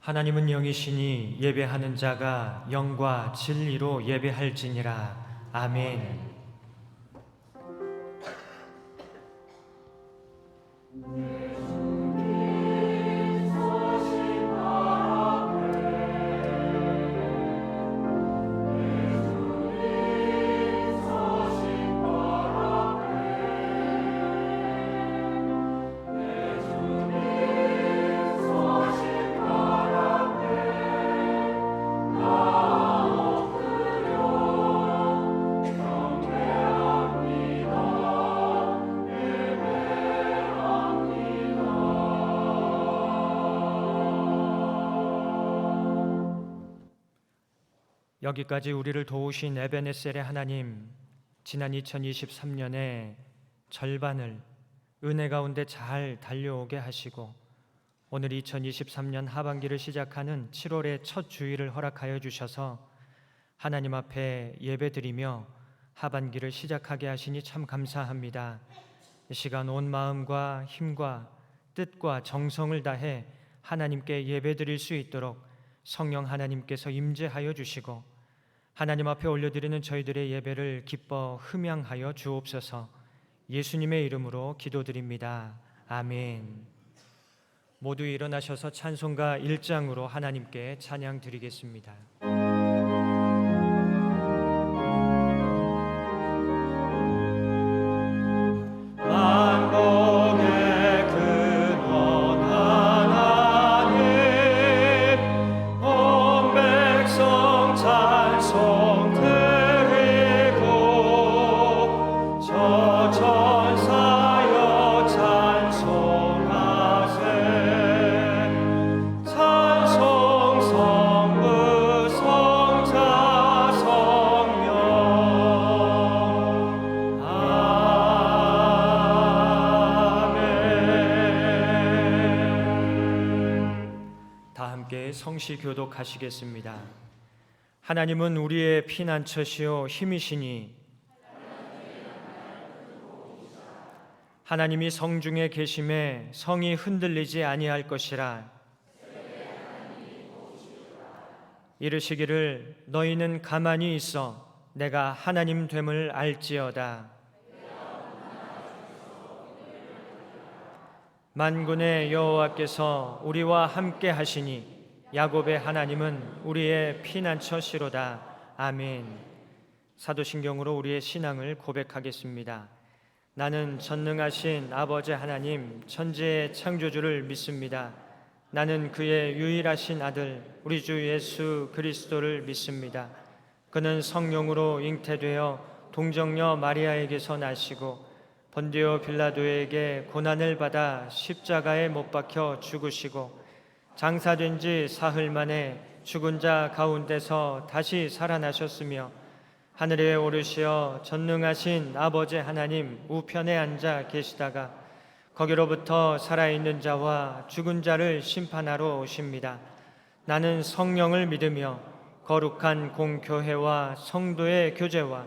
하나님은 영이시니 예배하는 자가 영과 진리로 예배할지니라. 아멘. 여기까지 우리를 도우신 에베네셀의 하나님, 지난 2023년의 절반을 은혜 가운데 잘 달려오게 하시고 오늘 2023년 하반기를 시작하는 7월의 첫 주일을 허락하여 주셔서 하나님 앞에 예배드리며 하반기를 시작하게 하시니 참 감사합니다. 이 시간 온 마음과 힘과 뜻과 정성을 다해 하나님께 예배드릴 수 있도록 성령 하나님께서 임재하여 주시고 하나님 앞에 올려드리는 저희들의 예배를 기뻐 흠양하여 주옵소서. 예수님의 이름으로 기도드립니다. 아멘. 모두 일어나셔서 찬송가 1장으로 하나님께 찬양 드리겠습니다. 성시 교독하시겠습니다. 하나님은 우리의 피난처시요 힘이시니 하나님이 성중에 계심에 성이 흔들리지 아니할 것이라. 이르시기를 너희는 가만히 있어 내가 하나님 됨을 알지어다. 만군의 여호와께서 우리와 함께 하시니 야곱의 하나님은 우리의 피난처시로다. 아멘. 사도신경으로 우리의 신앙을 고백하겠습니다. 나는 전능하신 아버지 하나님 천지의 창조주를 믿습니다. 나는 그의 유일하신 아들 우리 주 예수 그리스도를 믿습니다. 그는 성령으로 잉태되어 동정녀 마리아에게서 나시고 본디오 빌라도에게 고난을 받아 십자가에 못 박혀 죽으시고 장사된 지 사흘 만에 죽은 자 가운데서 다시 살아나셨으며 하늘에 오르시어 전능하신 아버지 하나님 우편에 앉아 계시다가 거기로부터 살아있는 자와 죽은 자를 심판하러 오십니다. 나는 성령을 믿으며 거룩한 공교회와 성도의 교제와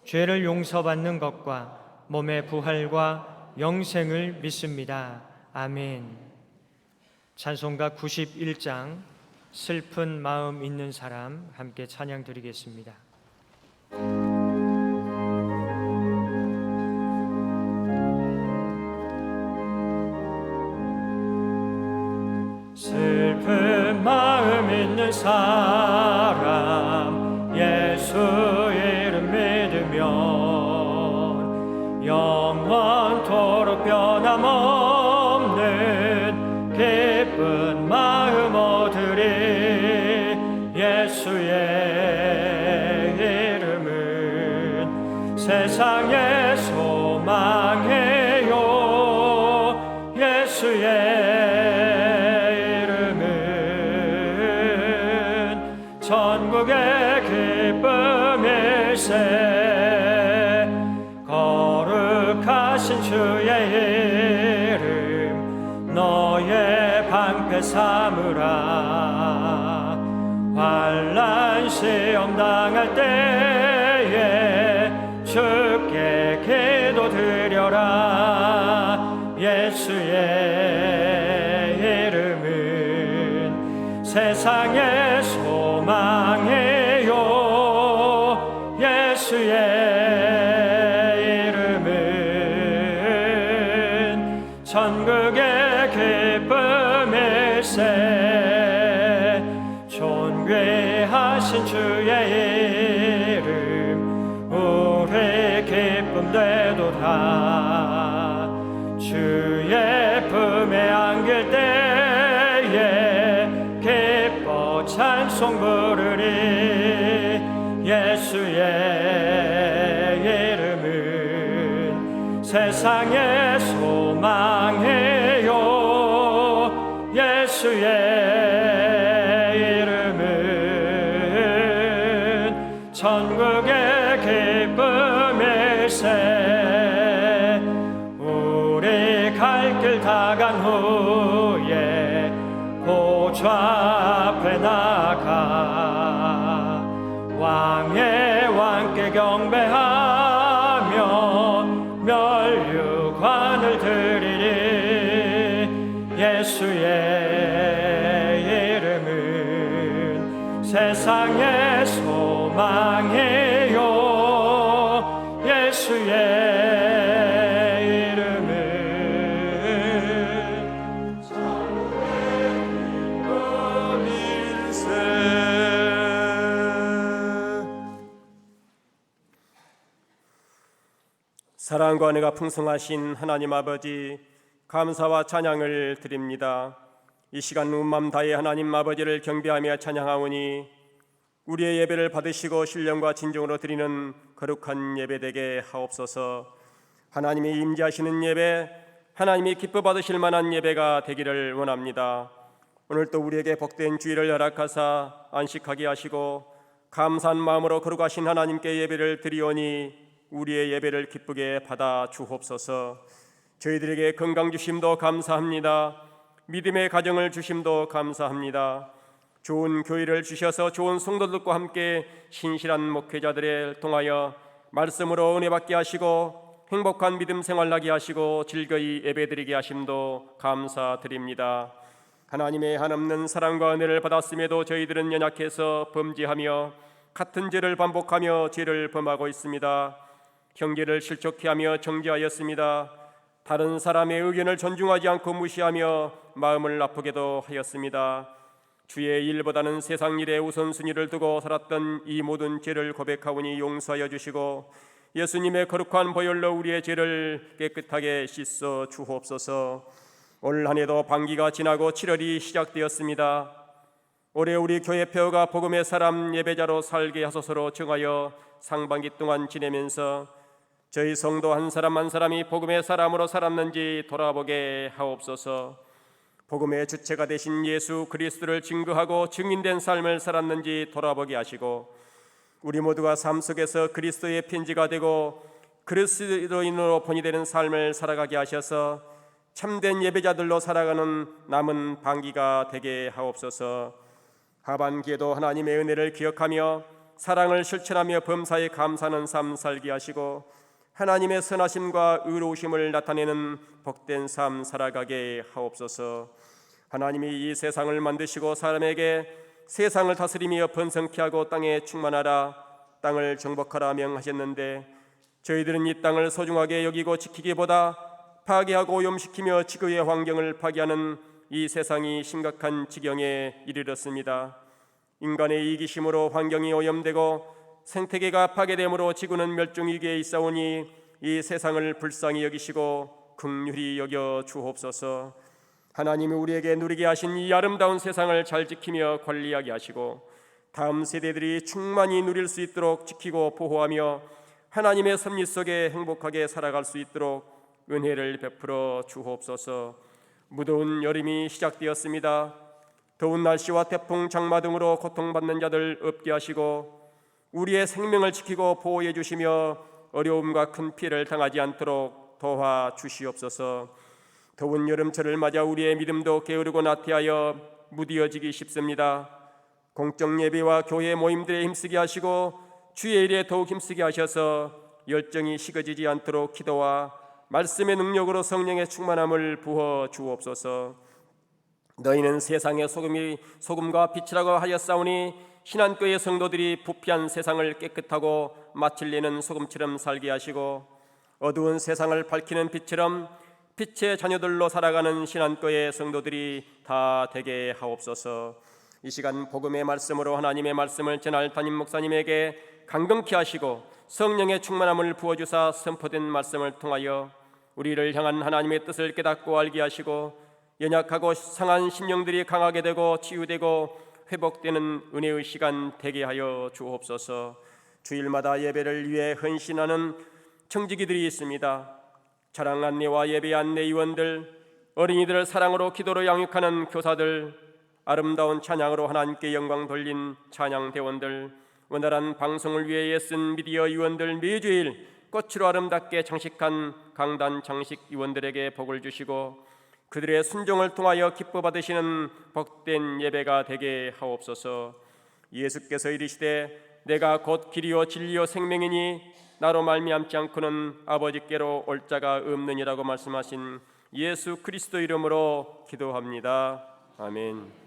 죄를 용서받는 것과 몸의 부활과 영생을 믿습니다. 아멘. 찬송가 91장 슬픈 마음 있는 사람 함께 찬양 드리겠습니다. 슬픈 마음 있는 사람 예수 이름 믿으면 영원토록 변함없는 기쁜 마음 얻으리. 예수의 이름은 세상의 소망이요 예수의 이름은 천국의 기쁨일세. 거룩하신 주의 이름 너의 방패 삼으라. 환난 시험 당할 때에 주께 기도 드려라. 예수의 이름은 세상의 소망이요 예수의 이름은 천국의 기쁨일세. 존귀하신 주의 이름 우리 기쁨 되도다. 주의 품에 안길 때에 기뻐 찬송 부르리. 예수의 이름은 세상의 소망이요 예수의 이름은 천국의 기쁨일세. 우리 갈 길 다 간 후에 보좌 앞에 나가 왕의 왕께 경배하며 멸류관을 드리리. 예수의 이름은 세상의 소망이요 예수의 사랑과 은혜가 풍성하신 하나님 아버지, 감사와 찬양을 드립니다. 이 시간 온 마음 다해 하나님 아버지를 경배하며 찬양하오니 우리의 예배를 받으시고 신령과 진정으로 드리는 거룩한 예배 되게 하옵소서. 하나님이 임재하시는 예배, 하나님이 기뻐 받으실 만한 예배가 되기를 원합니다. 오늘 또 우리에게 복된 주일을 허락하사 안식하게 하시고 감사한 마음으로 거룩하신 하나님께 예배를 드리오니 우리의 예배를 기쁘게 받아 주옵소서. 저희들에게 건강 주심도 감사합니다. 믿음의 가정을 주심도 감사합니다. 좋은 교회를 주셔서 좋은 성도들과 함께 신실한 목회자들을 통하여 말씀으로 은혜 받게 하시고 행복한 믿음 생활하게 하시고 즐거이 예배드리게 하심도 감사드립니다. 하나님의 한없는 사랑과 은혜를 받았음에도 저희들은 연약해서 범죄하며 같은 죄를 반복하며 죄를 범하고 있습니다. 형제를 실족해하며 정죄하였습니다. 다른 사람의 의견을 존중하지 않고 무시하며 마음을 아프게도 하였습니다. 주의 일보다는 세상 일에 우선순위를 두고 살았던 이 모든 죄를 고백하오니 용서하여 주시고 예수님의 거룩한 보혈로 우리의 죄를 깨끗하게 씻어 주옵소서. 올 한 해도 반기가 지나고 7월이 시작되었습니다. 올해 우리 교회 폐허가 복음의 사람 예배자로 살게 하소서로 정하여 상반기 동안 지내면서 저희 성도 한 사람 한 사람이 복음의 사람으로 살았는지 돌아보게 하옵소서. 복음의 주체가 되신 예수 그리스도를 증거하고 증인된 삶을 살았는지 돌아보게 하시고 우리 모두가 삶 속에서 그리스도의 편지가 되고 그리스도인으로 본이 되는 삶을 살아가게 하셔서 참된 예배자들로 살아가는 남은 반기가 되게 하옵소서. 하반기에도 하나님의 은혜를 기억하며 사랑을 실천하며 범사에 감사하는 삶 살게 하시고 하나님의 선하심과 의로우심을 나타내는 복된 삶 살아가게 하옵소서. 하나님이 이 세상을 만드시고 사람에게 세상을 다스리며 번성케 하고 땅에 충만하라, 땅을 정복하라 명하셨는데 저희들은 이 땅을 소중하게 여기고 지키기보다 파괴하고 오염시키며 지구의 환경을 파괴하는 이 세상이 심각한 지경에 이르렀습니다. 인간의 이기심으로 환경이 오염되고 생태계가 파괴됨으로 지구는 멸종위기에 있사오니 이 세상을 불쌍히 여기시고 긍휼히 여겨 주옵소서. 하나님이 우리에게 누리게 하신 이 아름다운 세상을 잘 지키며 관리하게 하시고 다음 세대들이 충만히 누릴 수 있도록 지키고 보호하며 하나님의 섭리 속에 행복하게 살아갈 수 있도록 은혜를 베풀어 주옵소서. 무더운 여름이 시작되었습니다. 더운 날씨와 태풍, 장마 등으로 고통받는 자들 없게 하시고 우리의 생명을 지키고 보호해 주시며 어려움과 큰 피해를 당하지 않도록 도와주시옵소서. 더운 여름철을 맞아 우리의 믿음도 게으르고 나태하여 무디어지기 쉽습니다. 공적 예배와 교회 모임들에 힘쓰게 하시고 주의 일에 더욱 힘쓰게 하셔서 열정이 식어지지 않도록 기도와 말씀의 능력으로 성령의 충만함을 부어 주옵소서. 너희는 세상의 소금과 빛이라고 하였사오니 신한교의 성도들이 부패한 세상을 깨끗하고 맛을 내는 소금처럼 살게 하시고 어두운 세상을 밝히는 빛처럼 빛의 자녀들로 살아가는 신한교의 성도들이 다 되게 하옵소서. 이 시간 복음의 말씀으로 하나님의 말씀을 전할 담임 목사님에게 강건케 하시고 성령의 충만함을 부어주사 선포된 말씀을 통하여 우리를 향한 하나님의 뜻을 깨닫고 알게 하시고 연약하고 상한 심령들이 강하게 되고 치유되고 회복되는 은혜의 시간 되게 하여 주옵소서. 주일마다 예배를 위해 헌신하는 청지기들이 있습니다. 차량 안내와 예배 안내 위원들, 어린이들을 사랑으로 기도로 양육하는 교사들, 아름다운 찬양으로 하나님께 영광 돌린 찬양대원들, 원활한 방송을 위해 애쓴 미디어 위원들, 매주일 꽃으로 아름답게 장식한 강단 장식 위원들에게 복을 주시고 그들의 순종을 통하여 기뻐 받으시는 복된 예배가 되게 하옵소서. 예수께서 이르시되 내가 곧 길이요 진리요 생명이니 나로 말미암지 않고는 아버지께로 올 자가 없느니라고 말씀하신 예수 그리스도 이름으로 기도합니다. 아멘.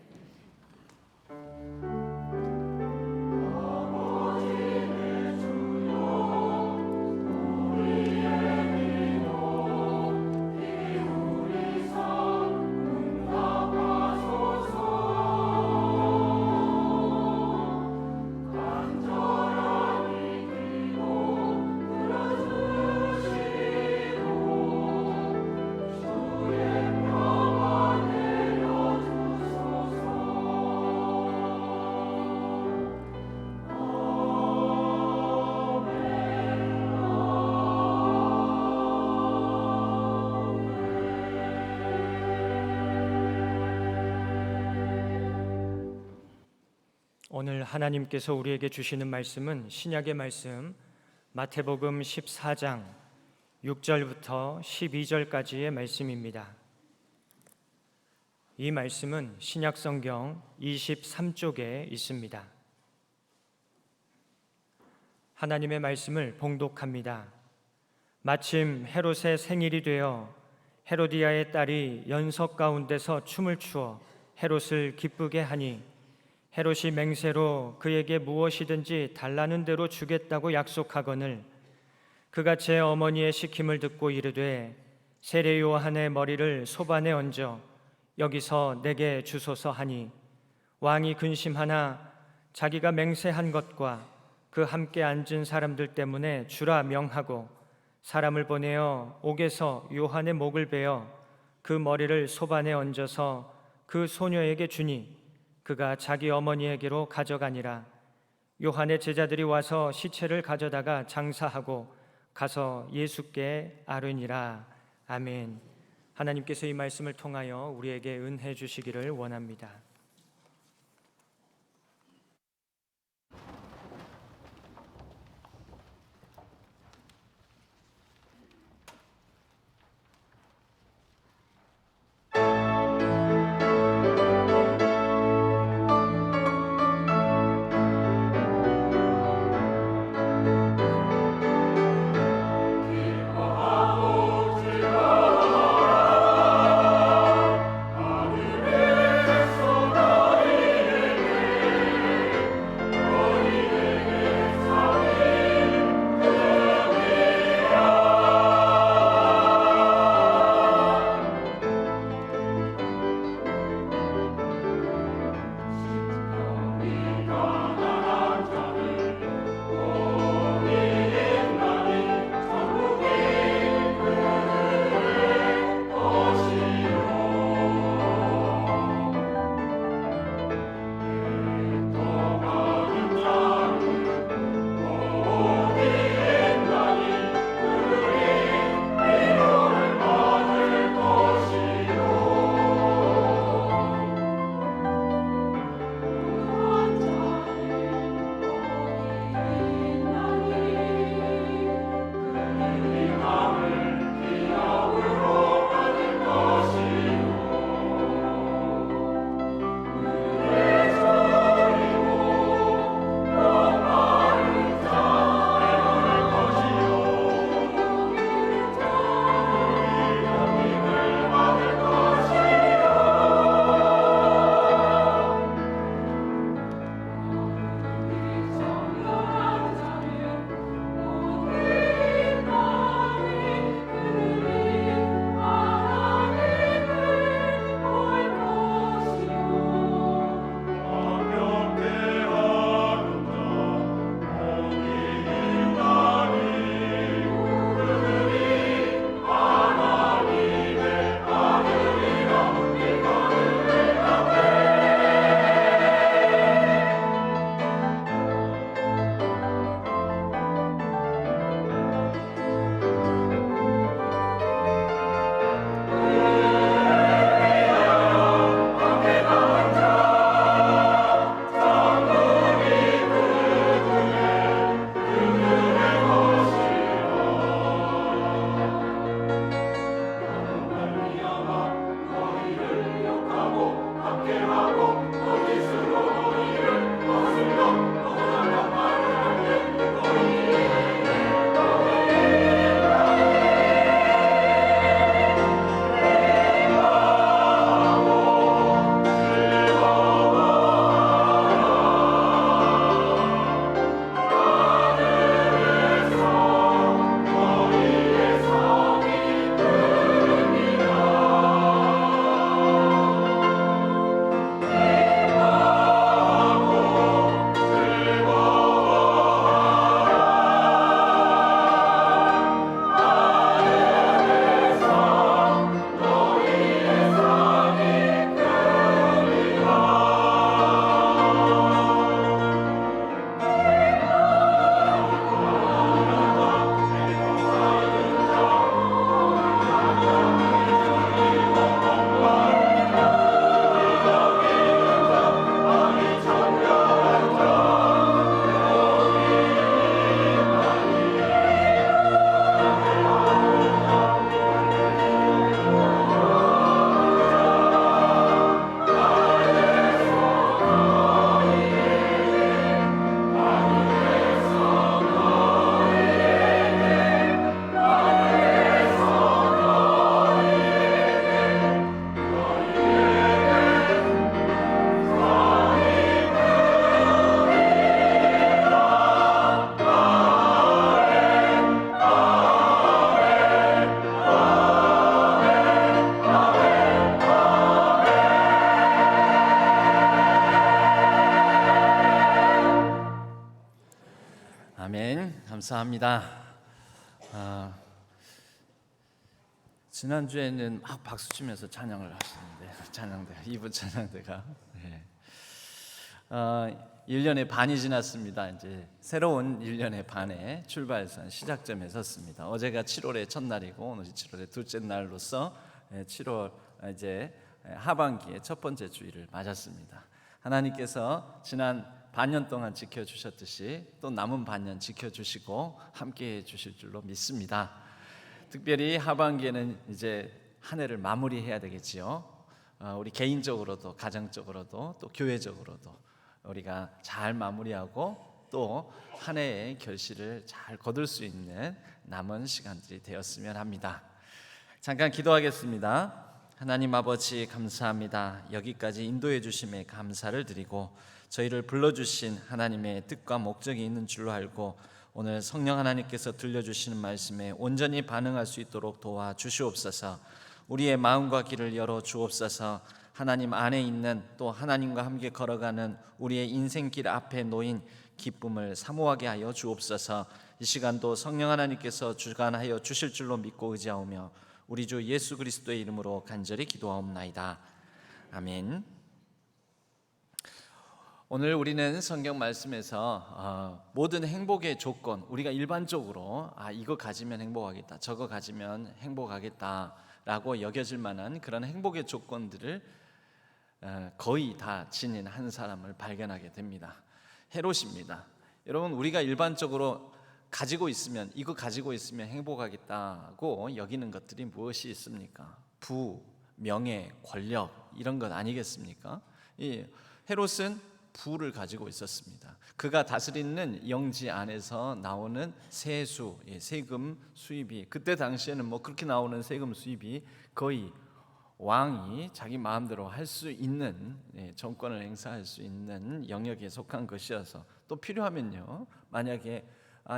오늘 하나님께서 우리에게 주시는 말씀은 신약의 말씀 마태복음 14장 6절부터 12절까지의 말씀입니다. 이 말씀은 신약성경 23쪽에 있습니다. 하나님의 말씀을 봉독합니다. 마침 헤롯의 생일이 되어 헤로디아의 딸이 연석 가운데서 춤을 추어 헤롯을 기쁘게 하니 헤롯이 맹세로 그에게 무엇이든지 달라는 대로 주겠다고 약속하거늘 그가 제 어머니의 시킴을 듣고 이르되 세례 요한의 머리를 소반에 얹어 여기서 내게 주소서 하니 왕이 근심하나 자기가 맹세한 것과 그 함께 앉은 사람들 때문에 주라 명하고 사람을 보내어 옥에서 요한의 목을 베어 그 머리를 소반에 얹어서 그 소녀에게 주니 그가 자기 어머니에게로 가져가니라. 요한의 제자들이 와서 시체를 가져다가 장사하고 가서 예수께 아뢰니라. 아멘. 하나님께서 이 말씀을 통하여 우리에게 은혜 주시기를 원합니다. 감사합니다. 지난주에는 막 박수 치면서 찬양을 하시는데 찬양대가 2부 찬양대가 1년의 반이 지났습니다. 이제 새로운 1년의 반의 출발선 시작점에 섰습니다. 어제가 7월의 첫날이고 오늘이 7월의 둘째 날로서 7월 이제 하반기의 첫 번째 주일을 맞았습니다. 하나님께서 지난 반년 동안 지켜주셨듯이 또 남은 반년 지켜주시고 함께해 주실 줄로 믿습니다. 특별히 하반기에는 이제 한 해를 마무리해야 되겠지요. 우리 개인적으로도 가정적으로도 또 교회적으로도 우리가 잘 마무리하고 또 한 해의 결실을 잘 거둘 수 있는 남은 시간들이 되었으면 합니다. 잠깐 기도하겠습니다. 하나님 아버지 감사합니다. 여기까지 인도해 주심에 감사를 드리고 저희를 불러주신 하나님의 뜻과 목적이 있는 줄로 알고 오늘 성령 하나님께서 들려주시는 말씀에 온전히 반응할 수 있도록 도와주시옵소서. 우리의 마음과 길을 열어 주옵소서. 하나님 안에 있는 또 하나님과 함께 걸어가는 우리의 인생길 앞에 놓인 기쁨을 사모하게 하여 주옵소서. 이 시간도 성령 하나님께서 주관하여 주실 줄로 믿고 의지하오며 우리 주 예수 그리스도의 이름으로 간절히 기도하옵나이다. 아멘. 오늘 우리는 성경 말씀에서 모든 행복의 조건, 우리가 일반적으로 이거 가지면 행복하겠다, 저거 가지면 행복하겠다라고 여겨질 만한 그런 행복의 조건들을 거의 다 지닌 한 사람을 발견하게 됩니다. 헤롯입니다. 여러분, 우리가 일반적으로 가지고 있으면, 이거 가지고 있으면 행복하겠다고 여기는 것들이 무엇이 있습니까? 부, 명예, 권력 이런 것 아니겠습니까? 이 헤롯은 부를 가지고 있었습니다. 그가 다스리는 영지 안에서 나오는 세수, 세금 수입이, 그때 당시에는 뭐 그렇게 나오는 세금 수입이 거의 왕이 자기 마음대로 할 수 있는, 정권을 행사할 수 있는 영역에 속한 것이어서, 또 필요하면요, 만약에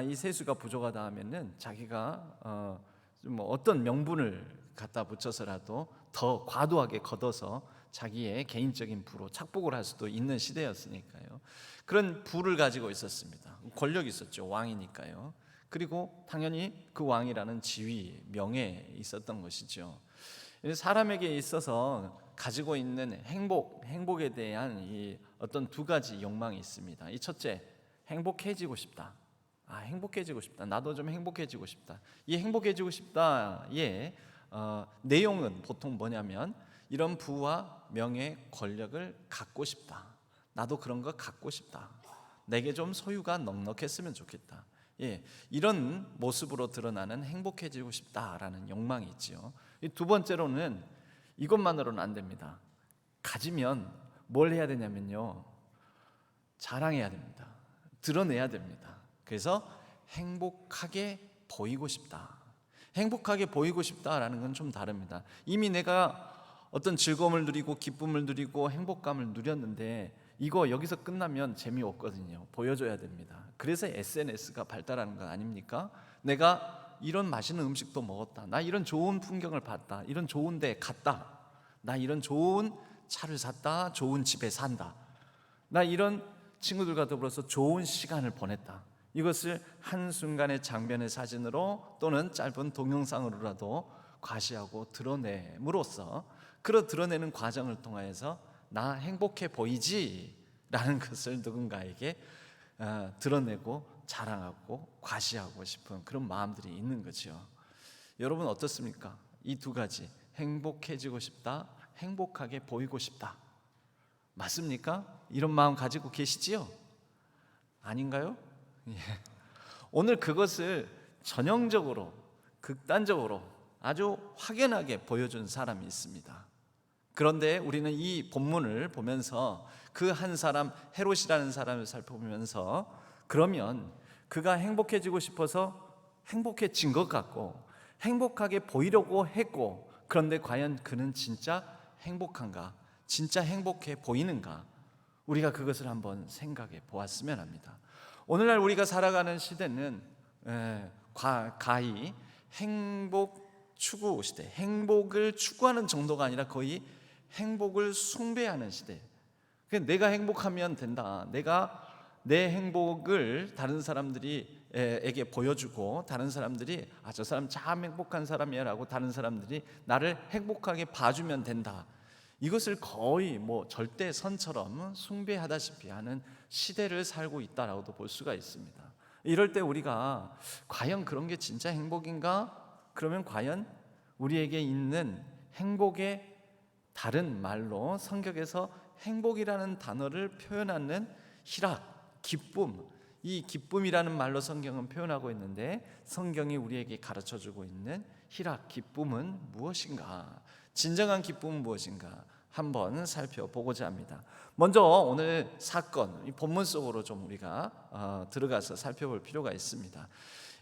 이 세수가 부족하다 하면은 자기가 뭐 어떤 명분을 갖다 붙여서라도 더 과도하게 걷어서 자기의 개인적인 부로 착복을 할 수도 있는 시대였으니까요. 그런 부를 가지고 있었습니다. 권력이 있었죠. 왕이니까요. 그리고 당연히 그 왕이라는 지위, 명예 있었던 것이죠. 사람에게 있어서 가지고 있는 행복에 대한 이 어떤 두 가지 욕망이 있습니다. 이 첫째, 행복해지고 싶다. 행복해지고 싶다. 나도 좀 행복해지고 싶다. 이 행복해지고 싶다의 내용은 보통 뭐냐면 이런 부와 명예, 권력을 갖고 싶다. 나도 그런 거 갖고 싶다. 내게 좀 소유가 넉넉했으면 좋겠다. 이런 모습으로 드러나는 행복해지고 싶다라는 욕망이 있지요. 두 번째로는 이것만으로는 안 됩니다. 가지면 뭘 해야 되냐면요, 자랑해야 됩니다. 드러내야 됩니다. 그래서 행복하게 보이고 싶다. 행복하게 보이고 싶다라는 건 좀 다릅니다. 이미 내가 어떤 즐거움을 누리고 기쁨을 누리고 행복감을 누렸는데 이거 여기서 끝나면 재미없거든요. 보여줘야 됩니다. 그래서 SNS가 발달하는 것 아닙니까? 내가 이런 맛있는 음식도 먹었다, 나 이런 좋은 풍경을 봤다, 이런 좋은 데 갔다, 나 이런 좋은 차를 샀다, 좋은 집에 산다, 나 이런 친구들과 더불어서 좋은 시간을 보냈다. 이것을 한순간의 장면의 사진으로 또는 짧은 동영상으로라도 과시하고 드러냄으로써 그 드러내는 과정을 통해서 나 행복해 보이지? 라는 것을 누군가에게 드러내고 자랑하고 과시하고 싶은 그런 마음들이 있는 거죠. 여러분 어떻습니까? 이 두 가지, 행복해지고 싶다, 행복하게 보이고 싶다, 맞습니까? 이런 마음 가지고 계시지요? 아닌가요? 오늘 그것을 전형적으로, 극단적으로 아주 확연하게 보여준 사람이 있습니다. 그런데 우리는 이 본문을 보면서 그 한 사람, 헤롯이라는 사람을 살펴보면서 그러면 그가 행복해지고 싶어서 행복해진 것 같고 행복하게 보이려고 했고, 그런데 과연 그는 진짜 행복한가? 진짜 행복해 보이는가? 우리가 그것을 한번 생각해 보았으면 합니다. 오늘날 우리가 살아가는 시대는 가히 행복 추구 시대, 행복을 추구하는 정도가 아니라 거의 행복을 숭배하는 시대. 내가 행복하면 된다, 내가 내 행복을 다른 사람들이 에게 보여주고 다른 사람들이 저 사람 참 행복한 사람이야라고 다른 사람들이 나를 행복하게 봐주면 된다. 이것을 거의 절대선처럼 숭배하다시피 하는 시대를 살고 있다라고도 볼 수가 있습니다. 이럴 때 우리가 과연 그런 게 진짜 행복인가? 그러면 과연 우리에게 있는 행복의 다른 말로 성경에서 행복이라는 단어를 표현하는 희락, 기쁨, 이 기쁨이라는 말로 성경은 표현하고 있는데 성경이 우리에게 가르쳐주고 있는 희락, 기쁨은 무엇인가? 진정한 기쁨은 무엇인가? 한번 살펴보고자 합니다. 먼저 오늘 사건, 이 본문 속으로 좀 우리가 들어가서 살펴볼 필요가 있습니다.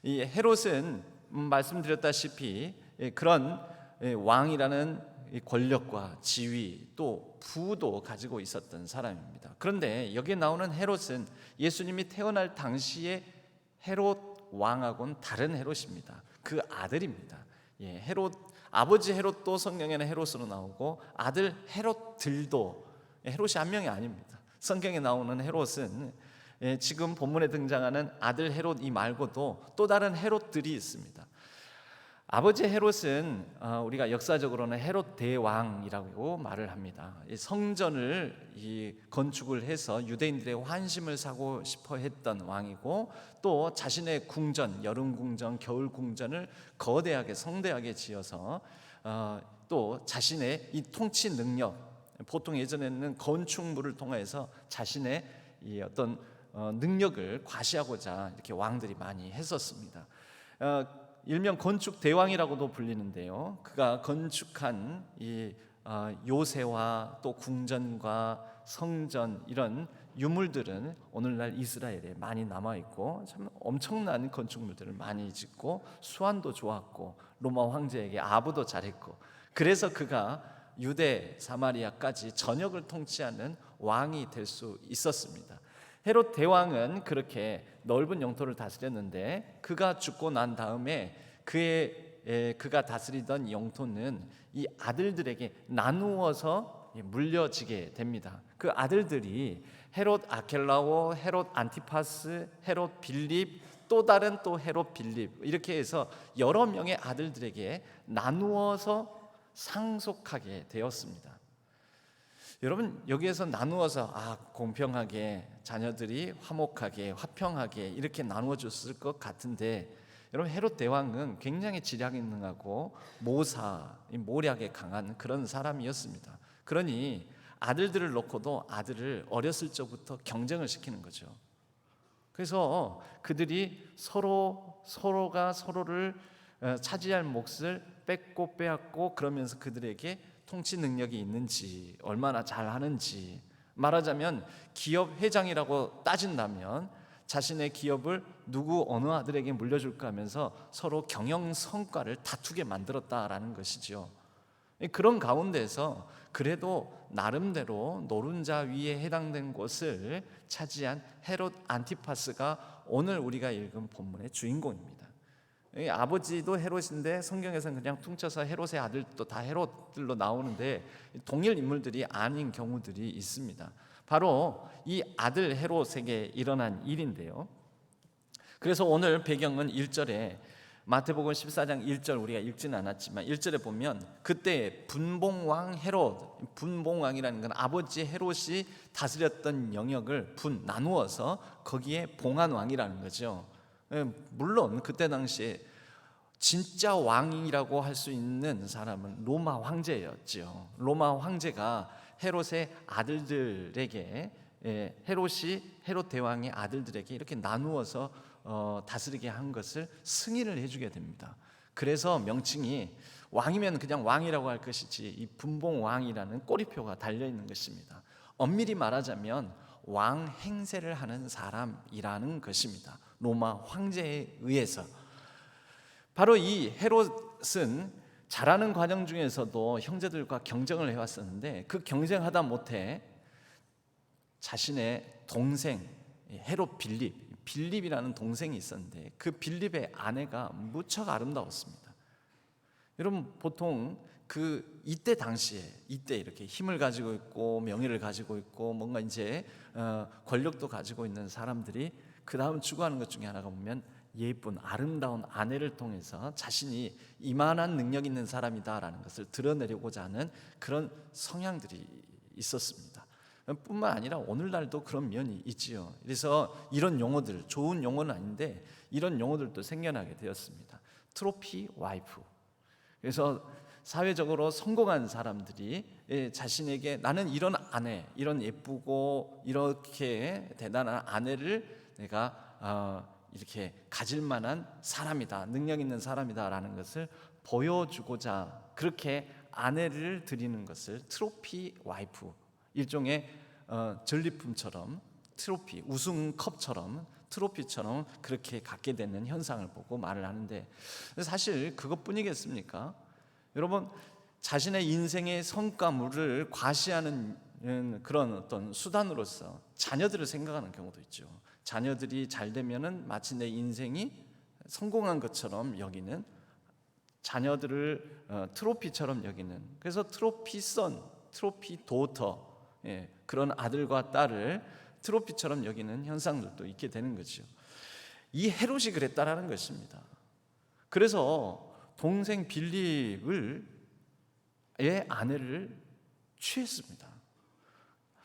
이 헤롯은 말씀드렸다시피 그런 왕이라는 권력과 지위 또 부도 가지고 있었던 사람입니다. 그런데 여기에 나오는 헤롯은 예수님이 태어날 당시에 헤롯 왕하고는 다른 헤롯입니다. 그 아들입니다. 헤롯, 아버지 헤롯도 성경에는 헤롯으로 나오고 아들 헤롯들도 헤롯이 한 명이 아닙니다. 성경에 나오는 헤롯은 지금 본문에 등장하는 아들 헤롯 이 말고도 또 다른 헤롯들이 있습니다. 아버지 헤롯은 우리가 역사적으로는 헤롯 대왕이라고 말을 합니다. 성전을 건축을 해서 유대인들의 환심을 사고 싶어 했던 왕이고 또 자신의 궁전, 여름 궁전, 겨울 궁전을 거대하게 성대하게 지어서 또 자신의 이 통치 능력, 보통 예전에는 건축물을 통해서 자신의 이 어떤 능력을 과시하고자 이렇게 왕들이 많이 했었습니다. 일명 건축 대왕이라고도 불리는데요. 그가 건축한 이 요새와 또 궁전과 성전 이런 유물들은 오늘날 이스라엘에 많이 남아 있고 참 엄청난 건축물들을 많이 짓고 수완도 좋았고 로마 황제에게 아부도 잘했고 그래서 그가 유대 사마리아까지 전역을 통치하는 왕이 될 수 있었습니다. 헤롯 대왕은 그렇게 넓은 영토를 다스렸는데 그가 죽고 난 다음에 그가 다스리던 영토는 이 아들들에게 나누어서 물려지게 됩니다. 그 아들들이 헤롯 아켈라오, 헤롯 안티파스, 헤롯 빌립, 또 다른 또 헤롯 빌립 이렇게 해서 여러 명의 아들들에게 나누어서 상속하게 되었습니다. 여러분 여기에서 나누어서 공평하게 자녀들이 화목하게 화평하게 이렇게 나누어줬을 것 같은데 여러분 헤롯 대왕은 굉장히 지략능하고 모략에 강한 그런 사람이었습니다. 그러니 아들들을 놓고도 아들을 어렸을 적부터 경쟁을 시키는 거죠. 그래서 그들이 서로가 서로를 차지할 몫을 뺏고 빼앗고 그러면서 그들에게 통치 능력이 있는지 얼마나 잘하는지 말하자면 기업 회장이라고 따진다면 자신의 기업을 어느 아들에게 물려줄까 하면서 서로 경영 성과를 다투게 만들었다라는 것이죠. 그런 가운데서 그래도 나름대로 노른자 위에 해당된 곳을 차지한 헤롯 안티파스가 오늘 우리가 읽은 본문의 주인공입니다. 아버지도 헤롯인데 성경에서는 그냥 퉁쳐서 헤롯의 아들도 다 헤롯들로 나오는데 동일 인물들이 아닌 경우들이 있습니다. 바로 이 아들 헤롯에게 일어난 일인데요. 그래서 오늘 배경은 1절에 마태복음 14장 1절 우리가 읽지는 않았지만 1절에 보면 그때 분봉왕 헤롯, 분봉왕이라는 건 아버지 헤롯이 다스렸던 영역을 나누어서 거기에 봉한 왕이라는 거죠. 물론 그때 당시에 진짜 왕이라고 할 수 있는 사람은 로마 황제였죠. 로마 황제가 헤롯의 아들들에게 헤롯 대왕의 아들들에게 이렇게 나누어서 다스리게 한 것을 승인을 해주게 됩니다. 그래서 명칭이 왕이면 그냥 왕이라고 할 것이지 이 분봉왕이라는 꼬리표가 달려 있는 것입니다. 엄밀히 말하자면 왕 행세를 하는 사람이라는 것입니다. 로마 황제에 의해서. 바로 이 헤롯은 자라는 과정 중에서도 형제들과 경쟁을 해왔었는데 그 경쟁하다 못해 자신의 동생 헤롯 빌립이라는 동생이 있었는데 그 빌립의 아내가 무척 아름다웠습니다. 여러분 보통 이때 당시에 이렇게 힘을 가지고 있고 명예를 가지고 있고 뭔가 이제 권력도 가지고 있는 사람들이 그 다음 추구하는 것 중에 하나가 보면 예쁜 아름다운 아내를 통해서 자신이 이만한 능력 있는 사람이다라는 것을 드러내려고자 하는 그런 성향들이 있었습니다. 뿐만 아니라 오늘날도 그런 면이 있지요. 그래서 이런 용어들, 좋은 용어는 아닌데 이런 용어들도 생겨나게 되었습니다. 트로피 와이프. 그래서 사회적으로 성공한 사람들이 자신에게 나는 이런 아내, 이런 예쁘고 이렇게 대단한 아내를 내가 이렇게 가질 만한 사람이다, 능력 있는 사람이다라는 것을 보여주고자 그렇게 아내를 드리는 것을 트로피 와이프, 일종의 전리품처럼 트로피, 우승컵처럼 트로피처럼 그렇게 갖게 되는 현상을 보고 말을 하는데, 사실 그것뿐이겠습니까? 여러분, 자신의 인생의 성과물을 과시하는 그런 어떤 수단으로서 자녀들을 생각하는 경우도 있죠. 자녀들이 잘 되면은 마치 내 인생이 성공한 것처럼 여기는, 자녀들을 트로피처럼 여기는, 그래서 트로피 선, 트로피 도터, 그런 아들과 딸을 트로피처럼 여기는 현상들도 있게 되는 거죠. 이 헤롯이 그랬다라는 것입니다. 그래서 동생 빌립의 아내를 취했습니다.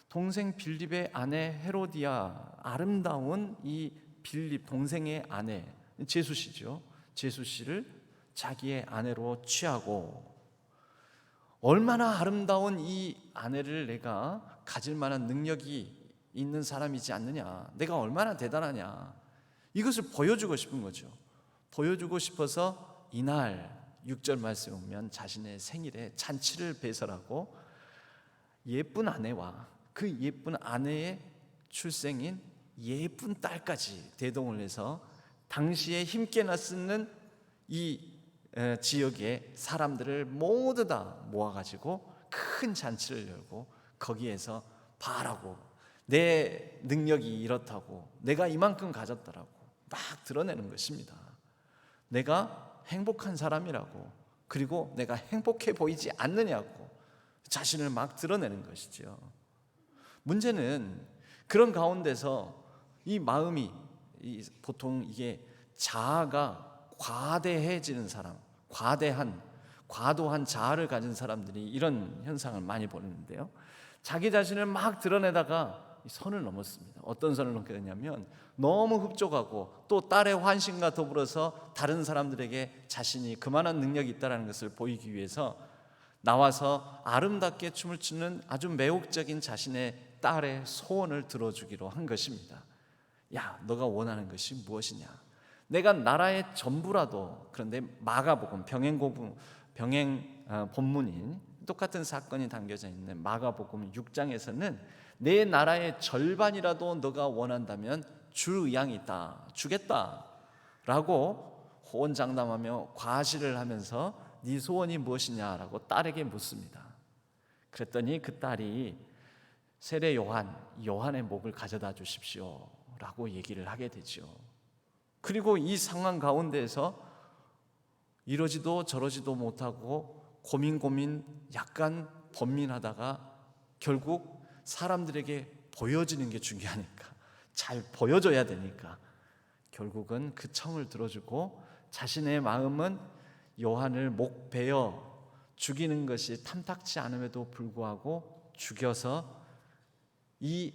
동생 빌립의 아내 헤로디아, 아름다운 이 빌립 동생의 아내 제수씨죠. 제수씨를 자기의 아내로 취하고, 얼마나 아름다운 이 아내를 내가 가질 만한 능력이 있는 사람이지 않느냐, 내가 얼마나 대단하냐, 이것을 보여주고 싶은 거죠. 보여주고 싶어서 이날 6절 말씀에 보면 자신의 생일에 잔치를 배설하고 예쁜 아내와 그 예쁜 아내의 출생인 예쁜 딸까지 대동을 해서 당시에 힘께나 쓰는 이 지역의 사람들을 모두 다 모아가지고 큰 잔치를 열고 거기에서 바라고, 내 능력이 이렇다고, 내가 이만큼 가졌다라고 막 드러내는 것입니다. 내가 행복한 사람이라고, 그리고 내가 행복해 보이지 않느냐고 자신을 막 드러내는 것이죠. 문제는 그런 가운데서 이 마음이 보통 이게 자아가 과대해지는 사람, 과도한 자아를 가진 사람들이 이런 현상을 많이 보는데요. 자기 자신을 막 드러내다가 선을 넘었습니다. 어떤 선을 넘게 되냐면 너무 흡족하고 또 딸의 환심과 더불어서 다른 사람들에게 자신이 그만한 능력이 있다는 것을 보이기 위해서 나와서 아름답게 춤을 추는 아주 매혹적인 자신의 딸의 소원을 들어주기로 한 것입니다. 야, 너가 원하는 것이 무엇이냐? 내가 나라의 전부라도. 그런데 마가복음 병행 본문인 똑같은 사건이 담겨져 있는 마가복음 6장에서는 내 나라의 절반이라도 너가 원한다면 줄 의향이 있다, 주겠다라고 호언장담하며 과시를 하면서 네 소원이 무엇이냐라고 딸에게 묻습니다. 그랬더니 그 딸이 세례 요한의 목을 가져다 주십시오 라고 얘기를 하게 되죠. 그리고 이 상황 가운데에서 이러지도 저러지도 못하고 고민 약간 번민하다가 결국 사람들에게 보여지는 게 중요하니까, 잘 보여줘야 되니까 결국은 그 청을 들어주고 자신의 마음은 요한을 목 베어 죽이는 것이 탐탁치 않음에도 불구하고 죽여서 이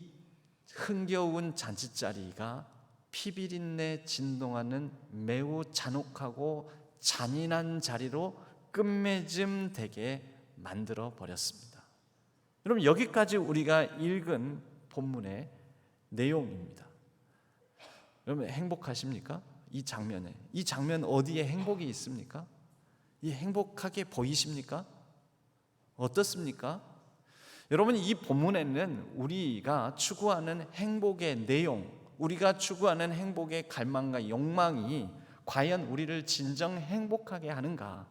흥겨운 잔치자리가 피비린내 진동하는 매우 잔혹하고 잔인한 자리로 끝맺음 되게 만들어 버렸습니다. 여러분, 여기까지 우리가 읽은 본문의 내용입니다. 여러분, 행복하십니까? 이 장면 어디에 행복이 있습니까? 이 행복하게 보이십니까? 어떻습니까? 여러분, 이 본문에는 우리가 추구하는 행복의 내용, 우리가 추구하는 행복의 갈망과 욕망이 과연 우리를 진정 행복하게 하는가?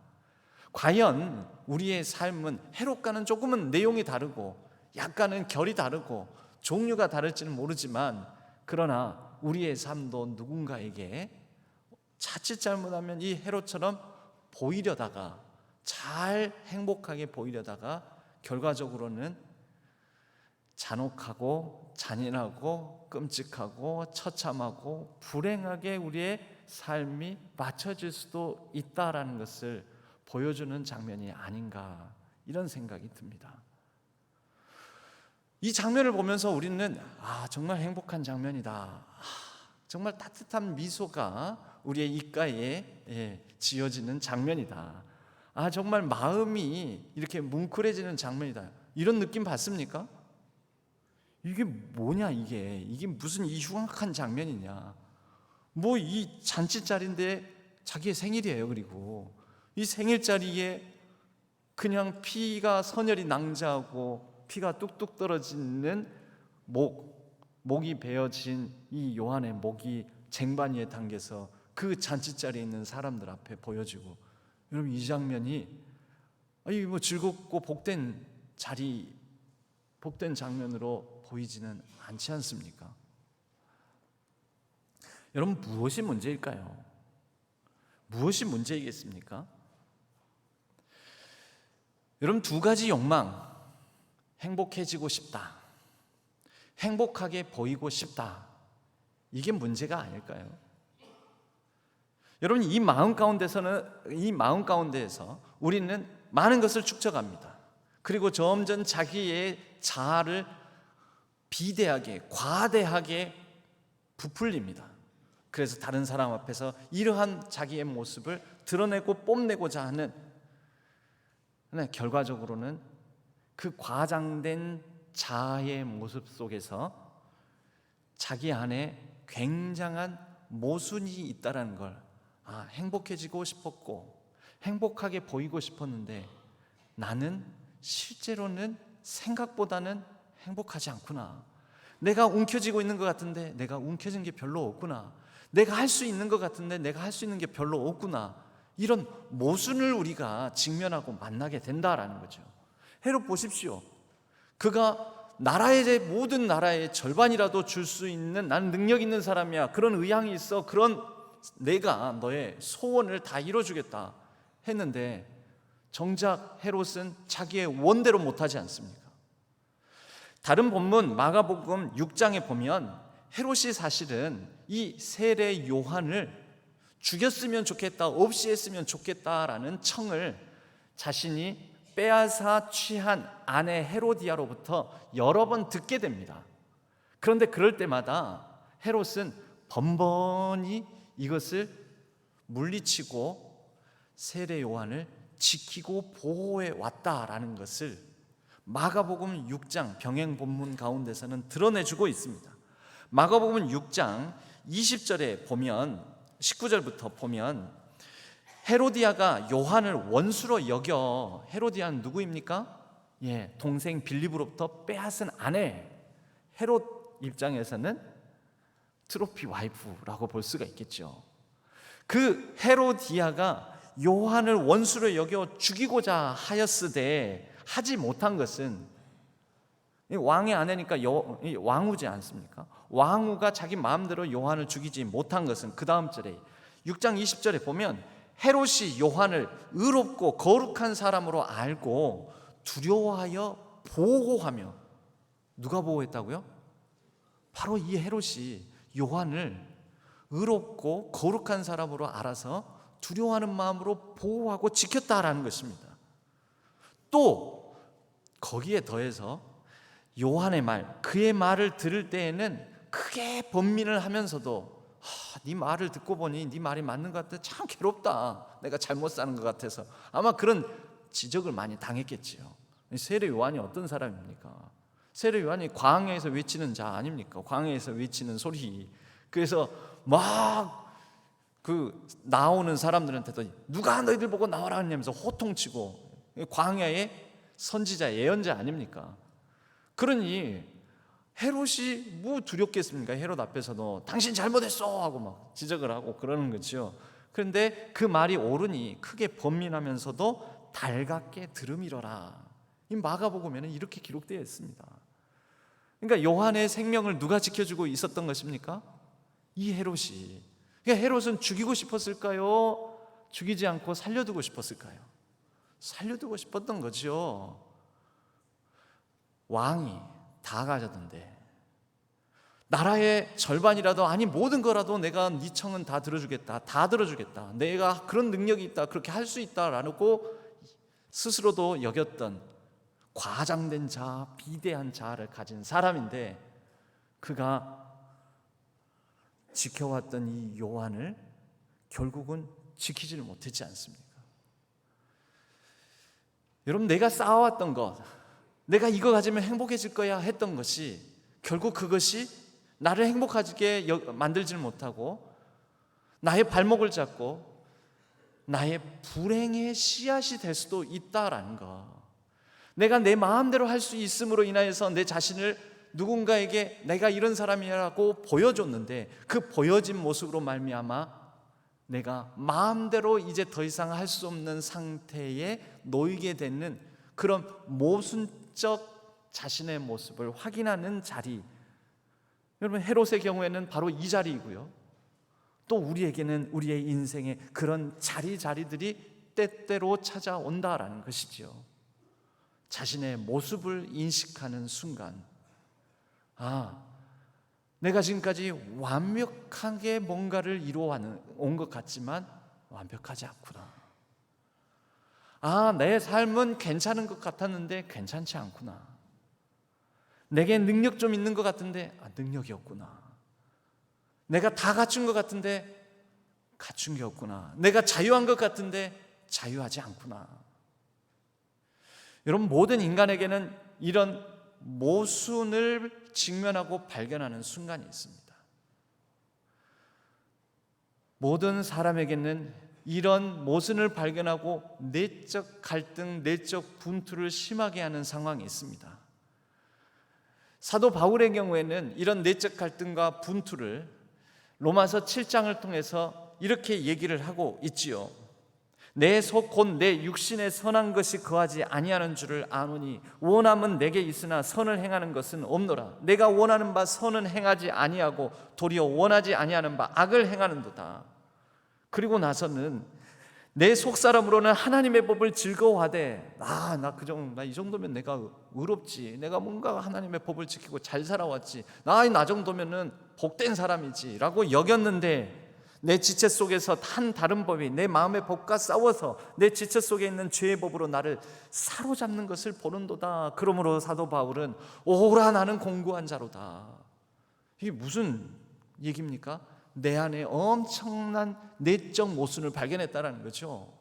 과연 우리의 삶은 헤롯과는 조금은 내용이 다르고 약간은 결이 다르고 종류가 다를지는 모르지만, 그러나 우리의 삶도 누군가에게 자칫 잘못하면 이 헤롯처럼 보이려다가, 잘 행복하게 보이려다가 결과적으로는 잔혹하고 잔인하고 끔찍하고 처참하고 불행하게 우리의 삶이 맞춰질 수도 있다라는 것을 보여주는 장면이 아닌가, 이런 생각이 듭니다. 이 장면을 보면서 우리는 정말 행복한 장면이다, 정말 따뜻한 미소가 우리의 입가에 지어지는 장면이다, 정말 마음이 이렇게 뭉클해지는 장면이다, 이런 느낌 받습니까? 이게 뭐냐, 이게 무슨 이 흉악한 장면이냐. 뭐 이 잔치자리인데 자기의 생일이에요. 그리고 이 생일자리에 그냥 피가 선혈이 낭자하고 피가 뚝뚝 떨어지는 목이 베어진 이 요한의 목이 쟁반 위에 당겨서 그 잔치자리에 있는 사람들 앞에 보여지고, 여러분 이 장면이 뭐 즐겁고 복된 장면으로 보이지는 않지 않습니까? 여러분, 무엇이 문제일까요? 무엇이 문제이겠습니까? 여러분, 두 가지 욕망, 행복해지고 싶다, 행복하게 보이고 싶다, 이게 문제가 아닐까요? 여러분, 이 마음 가운데에서 우리는 많은 것을 축적합니다. 그리고 점점 자기의 자아를 비대하게, 과대하게 부풀립니다. 그래서 다른 사람 앞에서 이러한 자기의 모습을 드러내고 뽐내고자 하는, 결과적으로는 그 과장된 자아의 모습 속에서 자기 안에 굉장한 모순이 있다는 걸, 행복해지고 싶었고 행복하게 보이고 싶었는데 나는 실제로는 생각보다는 행복하지 않구나, 내가 움켜쥐고 있는 것 같은데 내가 움켜진 게 별로 없구나, 내가 할 수 있는 것 같은데 내가 할 수 있는 게 별로 없구나, 이런 모순을 우리가 직면하고 만나게 된다라는 거죠. 헤롯 보십시오. 그가 모든 나라의 절반이라도 줄 수 있는, 나는 능력 있는 사람이야, 그런 의향이 있어, 그런 내가 너의 소원을 다 이뤄주겠다 했는데 정작 헤롯은 자기의 원대로 못하지 않습니까? 다른 본문 마가복음 6장에 보면 헤롯이 사실은 이 세례 요한을 죽였으면 좋겠다, 없이 했으면 좋겠다라는 청을 자신이 빼앗아 취한 아내 헤로디아로부터 여러 번 듣게 됩니다. 그런데 그럴 때마다 헤롯은 번번이 이것을 물리치고 세례 요한을 지키고 보호해 왔다라는 것을 마가복음 6장 병행 본문 가운데서는 드러내주고 있습니다. 마가복음 6장 20절에 보면, 19절부터 보면 헤로디아가 요한을 원수로 여겨, 헤로디아는 누구입니까? 동생 빌립으로부터 빼앗은 아내, 헤롯 입장에서는 트로피 와이프라고 볼 수가 있겠죠. 그 헤로디아가 요한을 원수로 여겨 죽이고자 하였으되 하지 못한 것은, 왕의 아내니까 왕후지 않습니까? 왕후가 자기 마음대로 요한을 죽이지 못한 것은, 그 다음 절에 6장 20절에 보면 헤롯이 요한을 의롭고 거룩한 사람으로 알고 두려워하여 보호하며, 누가 보호했다고요? 바로 이 헤롯이 요한을 의롭고 거룩한 사람으로 알아서 두려워하는 마음으로 보호하고 지켰다라는 것입니다. 또 거기에 더해서 요한의 말, 그의 말을 들을 때에는 크게 번민을 하면서도 네 말을 듣고 보니 네 말이 맞는 것 같아, 참 괴롭다, 내가 잘못 사는 것 같아서, 아마 그런 지적을 많이 당했겠지요. 세례 요한이 어떤 사람입니까? 세례 요한이 광야에서 외치는 자 아닙니까? 광야에서 외치는 소리. 그래서 막 나오는 사람들한테도 누가 너희들 보고 나와라 하냐면서 호통치고, 광야의 선지자, 예언자 아닙니까? 그러니 헤롯이 뭐 두렵겠습니까? 헤롯 앞에서도 당신 잘못했어 하고 막 지적을 하고 그러는 거죠. 그런데 그 말이 옳으니 크게 번민하면서도 달갑게 들음이러라. 이 마가복음에는 이렇게 기록되어 있습니다. 그러니까 요한의 생명을 누가 지켜주고 있었던 것입니까? 이 헤롯이. 그러니까 헤롯은 죽이고 싶었을까요? 죽이지 않고 살려두고 싶었을까요? 살려두고 싶었던 거죠. 왕이 다 가졌는데, 나라의 절반이라도, 아니 모든 거라도 내가 네 청은 다 들어주겠다, 다 들어주겠다, 내가 그런 능력이 있다, 그렇게 할 수 있다라고 스스로도 여겼던 과장된 자아, 비대한 자아를 가진 사람인데, 그가 지켜왔던 이 요한을 결국은 지키지를 못했지 않습니까? 여러분, 내가 쌓아왔던 것, 내가 이거 가지면 행복해질 거야 했던 것이 결국 그것이 나를 행복하게 만들지를 못하고 나의 발목을 잡고 나의 불행의 씨앗이 될 수도 있다라는 것. 내가 내 마음대로 할 수 있음으로 인하여서 내 자신을 누군가에게 내가 이런 사람이라고 보여줬는데, 그 보여진 모습으로 말미암아 내가 마음대로 이제 더 이상 할 수 없는 상태에 놓이게 되는 그런 모순적 자신의 모습을 확인하는 자리, 여러분 헤롯의 경우에는 바로 이 자리이고요, 또 우리에게는 우리의 인생에 그런 자리들이 때때로 찾아온다라는 것이지요. 자신의 모습을 인식하는 순간, 내가 지금까지 완벽하게 뭔가를 이루어온 것 같지만 완벽하지 않구나. 내 삶은 괜찮은 것 같았는데 괜찮지 않구나. 내게 능력 좀 있는 것 같은데 능력이 없구나. 내가 다 갖춘 것 같은데 갖춘 게 없구나. 내가 자유한 것 같은데 자유하지 않구나. 여러분, 모든 인간에게는 이런 모순을 직면하고 발견하는 순간이 있습니다. 모든 사람에게는 이런 모순을 발견하고 내적 갈등, 내적 분투를 심하게 하는 상황이 있습니다. 사도 바울의 경우에는 이런 내적 갈등과 분투를 로마서 7장을 통해서 이렇게 얘기를 하고 있지요. 내 속 곧 내 육신에 선한 것이 거하지 아니하는 줄을 아노니 원함은 내게 있으나 선을 행하는 것은 없노라. 내가 원하는 바 선은 행하지 아니하고 도리어 원하지 아니하는 바 악을 행하는도다. 그리고 나서는 내 속사람으로는 하나님의 법을 즐거워하되 나 이 정도면 내가 의롭지, 내가 뭔가 하나님의 법을 지키고 잘 살아왔지, 나 정도면은 복된 사람이지 라고 여겼는데, 내 지체 속에서 한 다른 법이 내 마음의 법과 싸워서 내 지체 속에 있는 죄의 법으로 나를 사로잡는 것을 보는도다. 그러므로 사도 바울은 오라 나는 공고한 자로다. 이게 무슨 얘기입니까? 내 안에 엄청난 내적 모순을 발견했다는 거죠.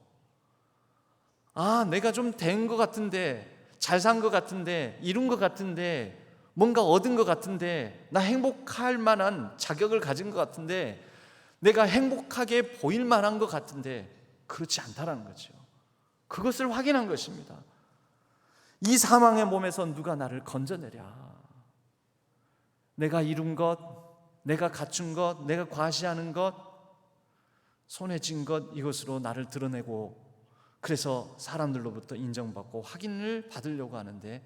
내가 좀 된 것 같은데, 잘 산 것 같은데, 이룬 것 같은데, 뭔가 얻은 것 같은데, 나 행복할 만한 자격을 가진 것 같은데, 내가 행복하게 보일 만한 것 같은데 그렇지 않다라는 거죠. 그것을 확인한 것입니다. 이 사망의 몸에서 누가 나를 건져내랴. 내가 이룬 것, 내가 갖춘 것, 내가 과시하는 것, 손에 쥔 것, 이것으로 나를 드러내고, 그래서 사람들로부터 인정받고 확인을 받으려고 하는데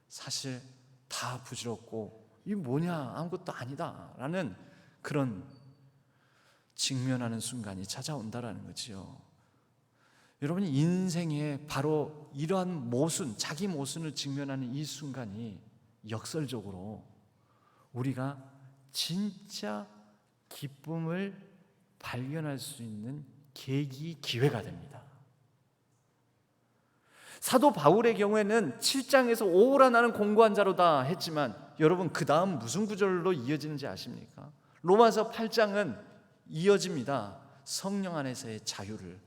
사실 다 부질없고 이게 뭐냐, 아무것도 아니다 라는 그런 직면하는 순간이 찾아온다라는 거지요. 여러분, 인생에 바로 이러한 모순, 자기 모순을 직면하는 이 순간이 역설적으로 우리가 진짜 기쁨을 발견할 수 있는 계기, 기회가 됩니다. 사도 바울의 경우에는 7장에서 오라 나는 공고한 자로다 했지만, 여러분 그 다음 무슨 구절로 이어지는지 아십니까? 로마서 8장은 이어집니다. 성령 안에서의 자유를,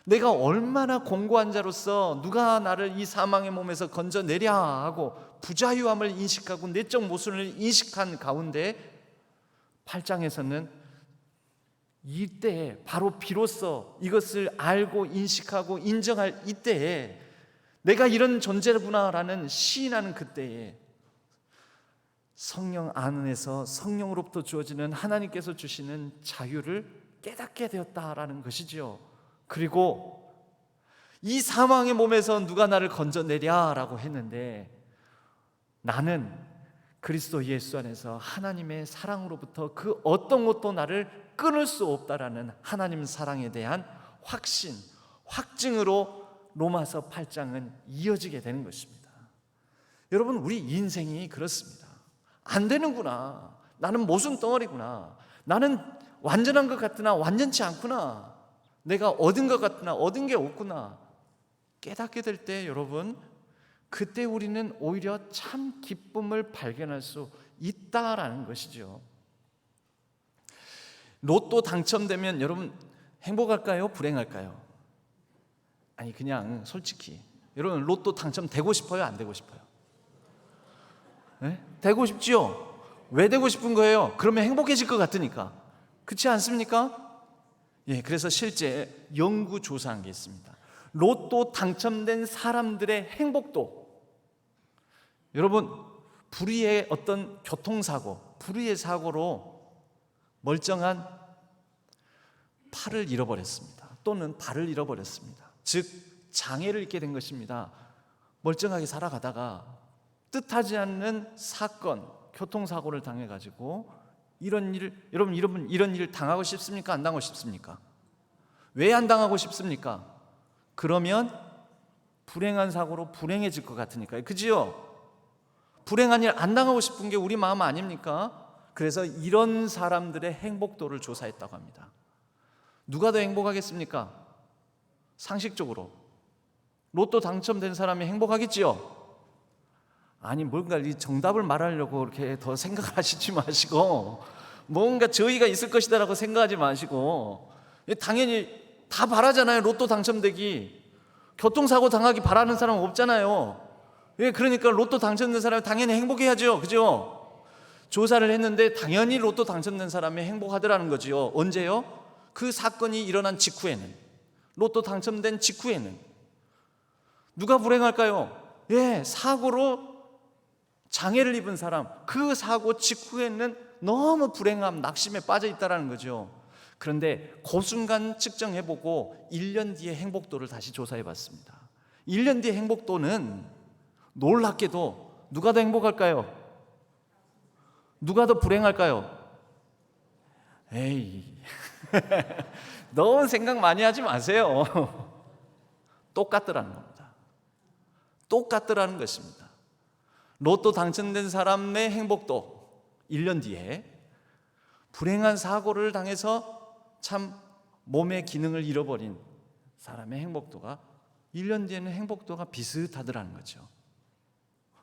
내가 얼마나 공고한 자로서 누가 나를 이 사망의 몸에서 건져내랴 하고 부자유함을 인식하고 내적 모순을 인식한 가운데 8장에서는 이때에 바로 비로소 이것을 알고 인식하고 인정할 이때에 내가 이런 존재구나라는 시인하는 그때에 성령 안에서 성령으로부터 주어지는 하나님께서 주시는 자유를 깨닫게 되었다라는 것이지요. 그리고 이 사망의 몸에서 누가 나를 건져내랴라고 했는데, 나는 그리스도 예수 안에서 하나님의 사랑으로부터 그 어떤 것도 나를 끊을 수 없다라는 하나님 사랑에 대한 확신, 확증으로 로마서 8장은 이어지게 되는 것입니다. 여러분, 우리 인생이 그렇습니다. 안 되는구나, 나는 모순 덩어리구나. 나는 완전한 것 같으나 완전치 않구나. 내가 얻은 것 같으나 얻은 게 없구나. 깨닫게 될 때 여러분, 그때 우리는 오히려 참 기쁨을 발견할 수 있다라는 것이죠. 로또 당첨되면 여러분 행복할까요? 불행할까요? 아니 그냥 솔직히 여러분 로또 당첨되고 싶어요? 안 되고 싶어요? 네? 되고 싶지요? 왜 되고 싶은 거예요? 그러면 행복해질 것 같으니까. 그렇지 않습니까? 예, 그래서 실제 연구 조사한 게 있습니다. 로또 당첨된 사람들의 행복도, 여러분 불의의 어떤 교통사고, 불의의 사고로 멀쩡한 팔을 잃어버렸습니다. 또는 발을 잃어버렸습니다. 즉 장애를 입게 된 것입니다. 멀쩡하게 살아가다가 뜻하지 않는 사건, 교통사고를 당해가지고 이런 일, 여러분 이런 일 당하고 싶습니까? 안 당하고 싶습니까? 왜 안 당하고 싶습니까? 그러면 불행한 사고로 불행해질 것 같으니까요. 그지요? 불행한 일 안 당하고 싶은 게 우리 마음 아닙니까? 그래서 이런 사람들의 행복도를 조사했다고 합니다. 누가 더 행복하겠습니까? 상식적으로 로또 당첨된 사람이 행복하겠지요? 아니 뭔가 이 정답을 말하려고 이렇게 더 생각을 하시지 마시고 뭔가 저희가 있을 것이다라고 생각하지 마시고, 당연히 다 바라잖아요. 로또 당첨되기, 교통사고 당하기 바라는 사람은 없잖아요. 그러니까 로또 당첨된 사람은 당연히 행복해야죠. 그죠? 조사를 했는데 당연히 로또 당첨된 사람이 행복하더라는 거지요. 언제요? 그 사건이 일어난 직후에는, 로또 당첨된 직후에는. 누가 불행할까요? 사고로 장애를 입은 사람, 그 사고 직후에는 너무 불행함, 낙심에 빠져 있다는 거죠. 그런데 그 순간 측정해보고 1년 뒤에 행복도를 다시 조사해봤습니다. 1년 뒤의 행복도는 놀랍게도 누가 더 행복할까요? 누가 더 불행할까요? 에이 너무 생각 많이 하지 마세요. 똑같더라는 겁니다. 똑같더라는 것입니다. 로또 당첨된 사람의 행복도 1년 뒤에 불행한 사고를 당해서 참 몸의 기능을 잃어버린 사람의 행복도가 1년 뒤에는 행복도가 비슷하더라는 거죠.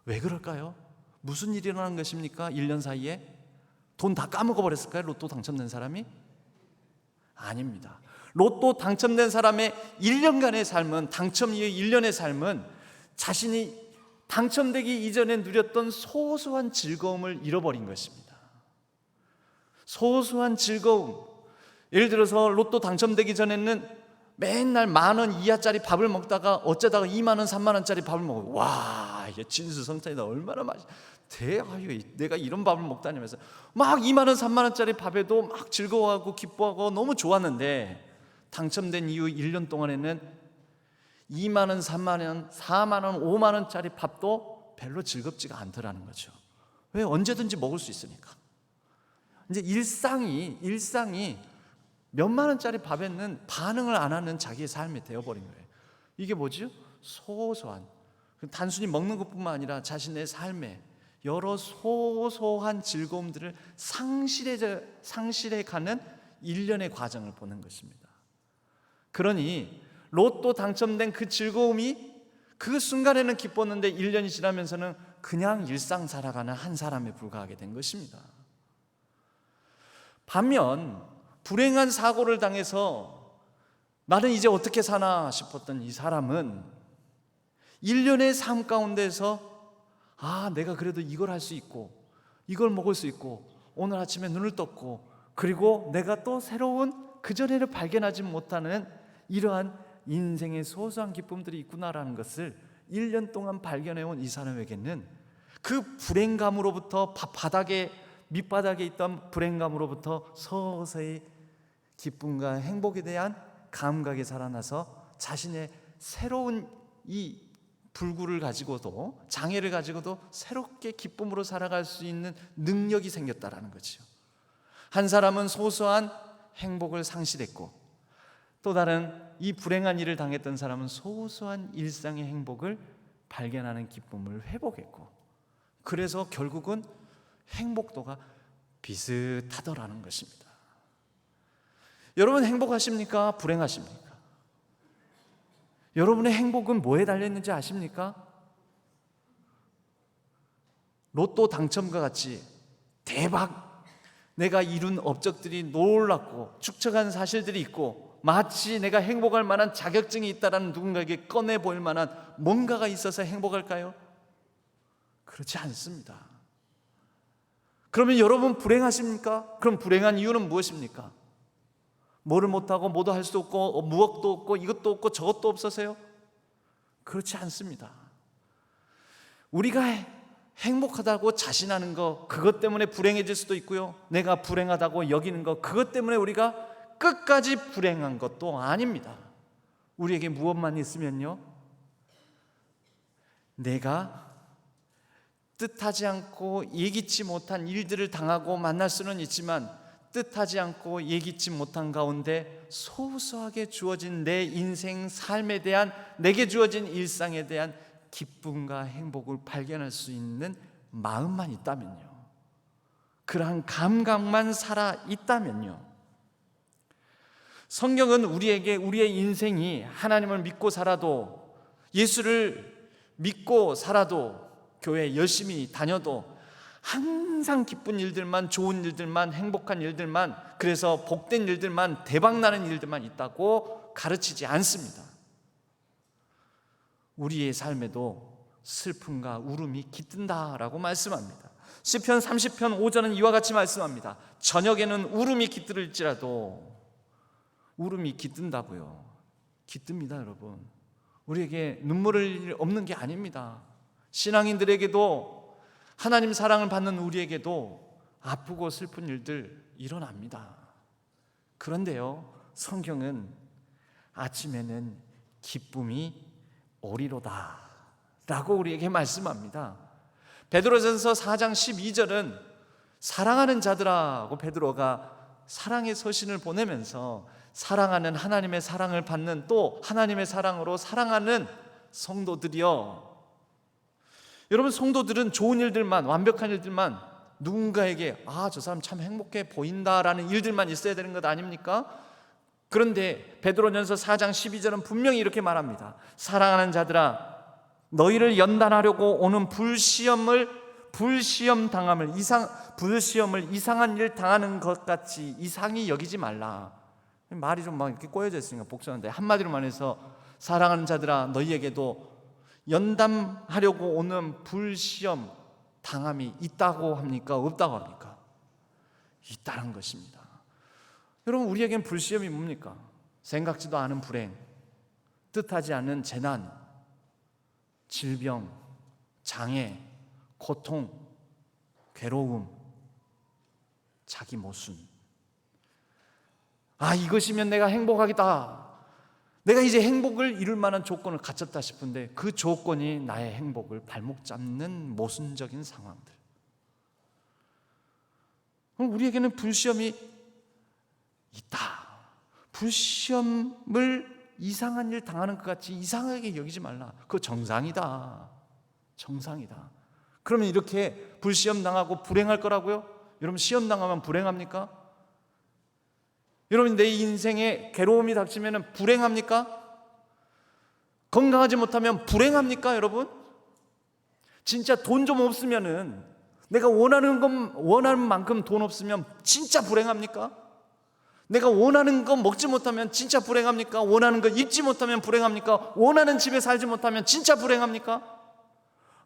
왜 그럴까요? 무슨 일이 일어난 것입니까? 1년 사이에 돈 다 까먹어 버렸을까요? 로또 당첨된 사람이? 아닙니다. 로또 당첨된 사람의 1년간의 삶은, 당첨 이후 1년의 삶은 자신이 당첨되기 이전에 누렸던 소소한 즐거움을 잃어버린 것입니다. 소소한 즐거움. 예를 들어서 로또 당첨되기 전에는 맨날 10,000원 이하짜리 밥을 먹다가 어쩌다가 20,000원, 30,000원짜리 밥을 먹어요. 와, 이게 진수성찬이다. 얼마나 맛있어. 내가 이런 밥을 먹다니면서 막 20,000원, 30,000원짜리 밥에도 막 즐거워하고 기뻐하고 너무 좋았는데, 당첨된 이후 1년 동안에는 20,000원, 30,000원, 40,000원, 50,000원짜리 밥도 별로 즐겁지가 않더라는 거죠. 왜? 언제든지 먹을 수 있으니까. 이제 일상이 몇만 원짜리 밥에는 반응을 안 하는 자기의 삶이 되어버린 거예요. 이게 뭐죠? 소소한, 단순히 먹는 것뿐만 아니라 자신의 삶에 여러 소소한 즐거움들을 상실해가는 일련의 과정을 보는 것입니다. 그러니 로또 당첨된 그 즐거움이 그 순간에는 기뻤는데 1년이 지나면서는 그냥 일상 살아가는 한 사람에 불과하게 된 것입니다. 반면 불행한 사고를 당해서 나는 이제 어떻게 사나 싶었던 이 사람은 1년의 삶 가운데서 내가 그래도 이걸 할 수 있고 이걸 먹을 수 있고 오늘 아침에 눈을 떴고, 그리고 내가 또 새로운 그전에는 발견하지 못하는 이러한 인생의 소소한 기쁨들이 있구나라는 것을 1년 동안 발견해온 이 사람에게는 그 불행감으로부터 밑바닥에 있던 불행감으로부터 서서히 기쁨과 행복에 대한 감각이 살아나서 자신의 새로운 이 불구를 가지고도, 장애를 가지고도 새롭게 기쁨으로 살아갈 수 있는 능력이 생겼다라는 거죠. 한 사람은 소소한 행복을 상실했고, 또 다른 이 불행한 일을 당했던 사람은 소소한 일상의 행복을 발견하는 기쁨을 회복했고, 그래서 결국은 행복도가 비슷하더라는 것입니다. 여러분 행복하십니까? 불행하십니까? 여러분의 행복은 뭐에 달려있는지 아십니까? 로또 당첨과 같이 대박 내가 이룬 업적들이 놀랍고 축적한 사실들이 있고 마치 내가 행복할 만한 자격증이 있다라는 누군가에게 꺼내 보일 만한 뭔가가 있어서 행복할까요? 그렇지 않습니다. 그러면 여러분 불행하십니까? 그럼 불행한 이유는 무엇입니까? 뭐를 못하고 뭐도 할 수 없고 무엇도 없고 이것도 없고 저것도 없어서요? 그렇지 않습니다. 우리가 행복하다고 자신하는 거 그것 때문에 불행해질 수도 있고요, 내가 불행하다고 여기는 거 그것 때문에 우리가 끝까지 불행한 것도 아닙니다. 우리에게 무엇만 있으면요, 내가 뜻하지 않고 예기치 못한 일들을 당하고 만날 수는 있지만 뜻하지 않고 예기치 못한 가운데 소소하게 주어진 내 인생 삶에 대한, 내게 주어진 일상에 대한 기쁨과 행복을 발견할 수 있는 마음만 있다면요, 그러한 감각만 살아 있다면요, 성경은 우리에게 우리의 인생이 하나님을 믿고 살아도, 예수를 믿고 살아도, 교회 열심히 다녀도 항상 기쁜 일들만, 좋은 일들만, 행복한 일들만, 그래서 복된 일들만, 대박나는 일들만 있다고 가르치지 않습니다. 우리의 삶에도 슬픔과 울음이 깃든다라고 말씀합니다. 시편 30편 5절은 이와 같이 말씀합니다. 저녁에는 울음이 깃들을지라도, 울음이 깃든다고요. 깃듭니다, 여러분. 우리에게 눈물 흘릴 일 없는 게 아닙니다. 신앙인들에게도, 하나님 사랑을 받는 우리에게도 아프고 슬픈 일들 일어납니다. 그런데요, 성경은 아침에는 기쁨이 오리로다 라고 우리에게 말씀합니다. 베드로전서 4장 12절은 사랑하는 자들아고 베드로가 사랑의 서신을 보내면서 사랑하는, 하나님의 사랑을 받는, 또 하나님의 사랑으로 사랑하는 성도들이여, 여러분 성도들은 좋은 일들만, 완벽한 일들만, 누군가에게 저 사람 참 행복해 보인다라는 일들만 있어야 되는 것 아닙니까? 그런데 베드로전서 4장 12절은 분명히 이렇게 말합니다. 사랑하는 자들아, 너희를 연단하려고 오는 불시험을 이상한 일 당하는 것 같이 이상히 여기지 말라. 말이 좀 막 이렇게 꼬여져 있으니까 복잡한데, 한마디로 말해서 사랑하는 자들아, 너희에게도 연단하려고 오는 불시험 당함이 있다고 합니까? 없다고 합니까? 있다는 것입니다. 여러분, 우리에겐 불시험이 뭡니까? 생각지도 않은 불행, 뜻하지 않은 재난, 질병, 장애, 고통, 괴로움, 자기 모순. 이것이면 내가 행복하겠다, 내가 이제 행복을 이룰 만한 조건을 갖췄다 싶은데 그 조건이 나의 행복을 발목 잡는 모순적인 상황들. 그럼 우리에게는 불시험이 있다. 불시험을 이상한 일 당하는 것 같이 이상하게 여기지 말라. 그거 정상이다. 정상이다. 그러면 이렇게 불시험 당하고 불행할 거라고요? 여러분, 시험 당하면 불행합니까? 여러분, 내 인생에 괴로움이 닥치면 불행합니까? 건강하지 못하면 불행합니까, 여러분? 진짜 돈 좀 없으면은, 내가 원하는 만큼 돈 없으면 진짜 불행합니까? 내가 원하는 거 먹지 못하면 진짜 불행합니까? 원하는 거 입지 못하면 불행합니까? 원하는 집에 살지 못하면 진짜 불행합니까?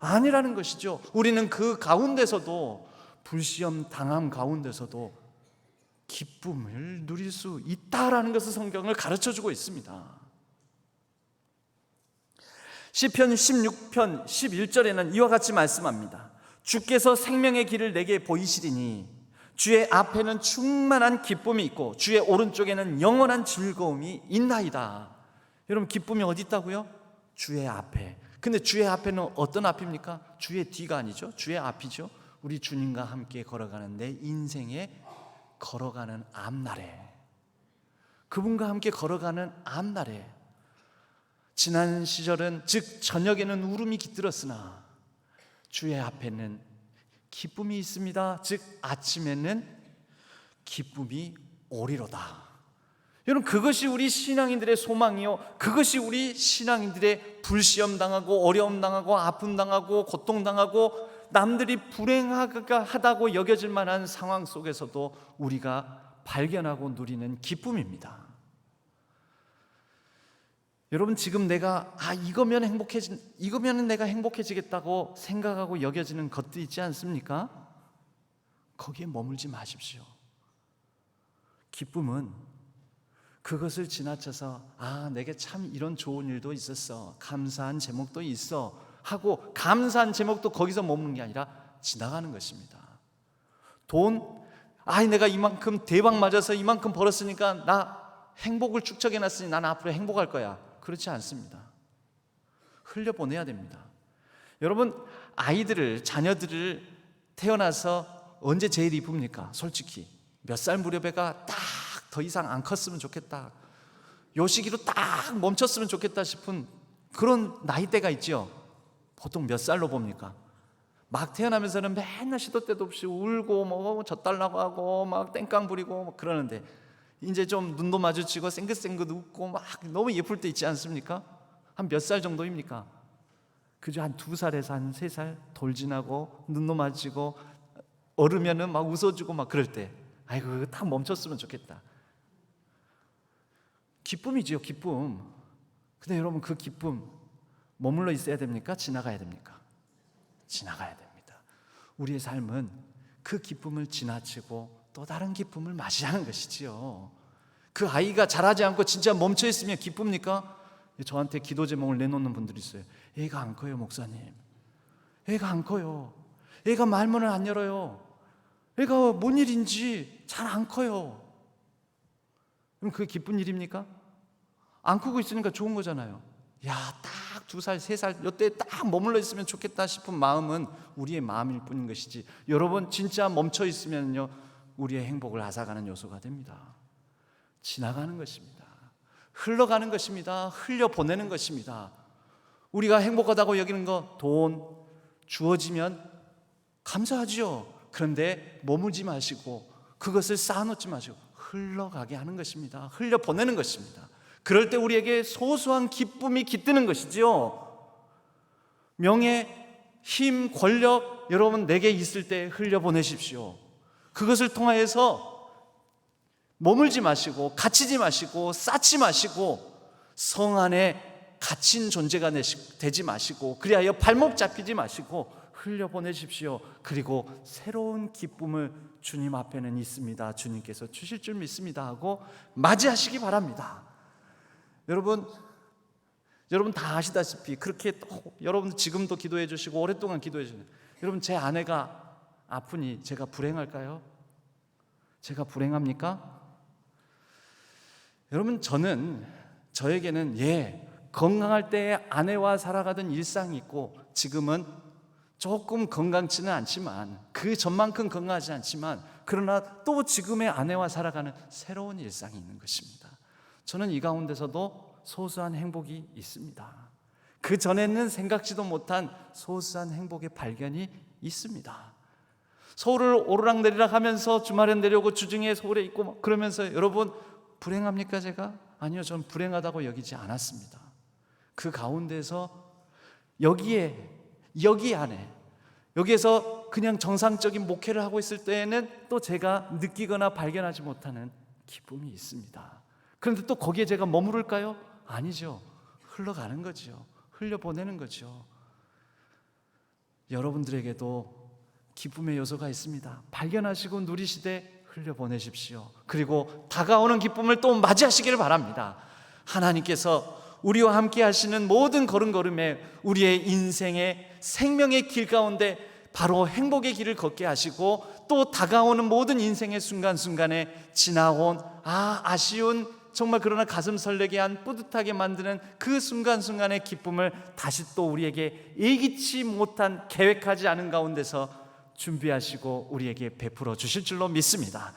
아니라는 것이죠. 우리는 그 가운데서도, 불시험 당함 가운데서도 기쁨을 누릴 수 있다라는 것을 성경을 가르쳐주고 있습니다. 시편 16편 11절에는 이와 같이 말씀합니다. 주께서 생명의 길을 내게 보이시리니 주의 앞에는 충만한 기쁨이 있고 주의 오른쪽에는 영원한 즐거움이 있나이다. 여러분, 기쁨이 어디 있다고요? 주의 앞에. 근데 주의 앞에는 어떤 앞입니까? 주의 뒤가 아니죠. 주의 앞이죠. 우리 주님과 함께 걸어가는 내 인생에 걸어가는 앞날에, 그분과 함께 걸어가는 앞날에, 지난 시절은 즉 저녁에는 울음이 깃들었으나 주의 앞에는 기쁨이 있습니다. 즉 아침에는 기쁨이 오리로다. 여러분, 그것이 우리 신앙인들의 소망이요, 그것이 우리 신앙인들의 불시험 당하고 어려움 당하고 아픔 당하고 고통 당하고 남들이 불행하다고 여겨질 만한 상황 속에서도 우리가 발견하고 누리는 기쁨입니다. 여러분, 지금 내가 이거면 내가 행복해지겠다고 생각하고 여겨지는 것도 있지 않습니까? 거기에 머물지 마십시오. 기쁨은 그것을 지나쳐서 내게 참 이런 좋은 일도 있었어, 감사한 제목도 있어 하고 감사한 제목도 거기서 머무는 게 아니라 지나가는 것입니다. 돈, 내가 이만큼 대박 맞아서 이만큼 벌었으니까 나 행복을 축적해놨으니 나는 앞으로 행복할 거야. 그렇지 않습니다. 흘려보내야 됩니다. 여러분, 자녀들을 태어나서 언제 제일 이쁩니까? 솔직히 몇 살 무렵에가 딱 더 이상 안 컸으면 좋겠다, 요 시기로 딱 멈췄으면 좋겠다 싶은 그런 나이대가 있죠. 보통 몇 살로 봅니까? 막 태어나면서는 맨날 시도 때도 없이 울고 젖달라고 하고 막 땡깡 부리고 그러는데 이제 좀 눈도 마주치고 쌩긋쌩긋 웃고 막 너무 예쁠 때 있지 않습니까? 한 몇 살 정도입니까? 그저 한 2살에서 한 3살 돌진하고 눈도 마주치고 얼으면은 막 웃어주고 막 그럴 때, 그거 딱 멈췄으면 좋겠다. 기쁨이지요, 기쁨. 근데 여러분, 그 기쁨 머물러 있어야 됩니까? 지나가야 됩니까? 지나가야 됩니다. 우리의 삶은 그 기쁨을 지나치고 또 다른 기쁨을 맞이하는 것이지요. 그 아이가 자라지 않고 진짜 멈춰 있으면 기쁩니까? 저한테 기도 제목을 내놓는 분들이 있어요. 애가 안 커요, 목사님. 애가 안 커요. 애가 말문을 안 열어요. 애가 뭔 일인지 잘 안 커요. 그럼 그게 기쁜 일입니까? 안 크고 있으니까 좋은 거잖아요. 딱 2살, 3살 이때 딱 머물러 있으면 좋겠다 싶은 마음은 우리의 마음일 뿐인 것이지, 여러분, 진짜 멈춰 있으면요, 우리의 행복을 앗아가는 요소가 됩니다. 지나가는 것입니다. 흘러가는 것입니다. 흘려보내는 것입니다. 우리가 행복하다고 여기는 거, 돈 주어지면 감사하지요. 그런데 머무지 마시고 그것을 쌓아놓지 마시고 흘러가게 하는 것입니다. 흘려보내는 것입니다. 그럴 때 우리에게 소소한 기쁨이 깃드는 것이지요. 명예, 힘, 권력, 여러분 내게 있을 때 흘려보내십시오. 그것을 통하여서 머물지 마시고 갇히지 마시고 쌓지 마시고 성 안에 갇힌 존재가 되지 마시고 그리하여 발목 잡히지 마시고 흘려보내십시오. 그리고 새로운 기쁨을 주님 앞에는 있습니다, 주님께서 주실 줄 믿습니다 하고 맞이하시기 바랍니다. 여러분 다 아시다시피 그렇게 여러분 지금도 기도해 주시고 오랫동안 기도해 주시는, 여러분 제 아내가 아프니 제가 불행할까요? 제가 불행합니까? 여러분 저에게는 건강할 때 아내와 살아가던 일상이 있고 지금은 조금 건강치는 않지만 그 전만큼 건강하지 않지만 그러나 또 지금의 아내와 살아가는 새로운 일상이 있는 것입니다. 저는 이 가운데서도 소소한 행복이 있습니다. 그 전에는 생각지도 못한 소소한 행복의 발견이 있습니다. 서울을 오르락내리락 하면서 주말엔 내려오고 주중에 서울에 있고 그러면서 여러분 불행합니까 제가? 아니요, 저는 불행하다고 여기지 않았습니다. 그 가운데서 여기 안에 여기에서 그냥 정상적인 목회를 하고 있을 때에는 또 제가 느끼거나 발견하지 못하는 기쁨이 있습니다. 그런데 또 거기에 제가 머무를까요? 아니죠. 흘러가는 거죠. 흘려보내는 거죠. 여러분들에게도 기쁨의 요소가 있습니다. 발견하시고 누리시되 흘려보내십시오. 그리고 다가오는 기쁨을 또 맞이하시기를 바랍니다. 하나님께서 우리와 함께 하시는 모든 걸음걸음에 우리의 인생의 생명의 길 가운데 바로 행복의 길을 걷게 하시고 또 다가오는 모든 인생의 순간순간에 지나온 아쉬운 정말 그러나 가슴 설레게 한 뿌듯하게 만드는 그 순간순간의 기쁨을 다시 또 우리에게 예기치 못한 계획하지 않은 가운데서 준비하시고 우리에게 베풀어 주실 줄로 믿습니다.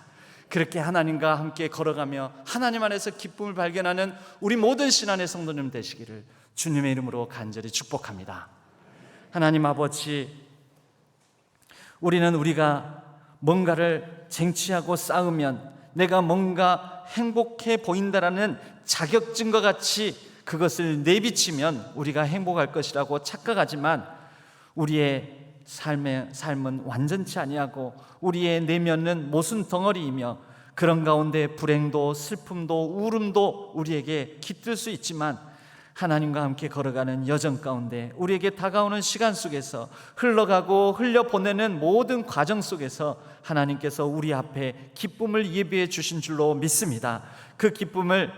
그렇게 하나님과 함께 걸어가며 하나님 안에서 기쁨을 발견하는 우리 모든 신안의 성도님 되시기를 주님의 이름으로 간절히 축복합니다. 하나님 아버지, 우리는 우리가 뭔가를 쟁취하고 쌓으면 내가 뭔가 행복해 보인다라는 자격증과 같이 그것을 내비치면 우리가 행복할 것이라고 착각하지만 우리의 삶은 완전치 아니하고 우리의 내면은 모순 덩어리이며 그런 가운데 불행도 슬픔도 울음도 우리에게 깃들 수 있지만 하나님과 함께 걸어가는 여정 가운데 우리에게 다가오는 시간 속에서 흘러가고 흘려보내는 모든 과정 속에서 하나님께서 우리 앞에 기쁨을 예비해 주신 줄로 믿습니다. 그 기쁨을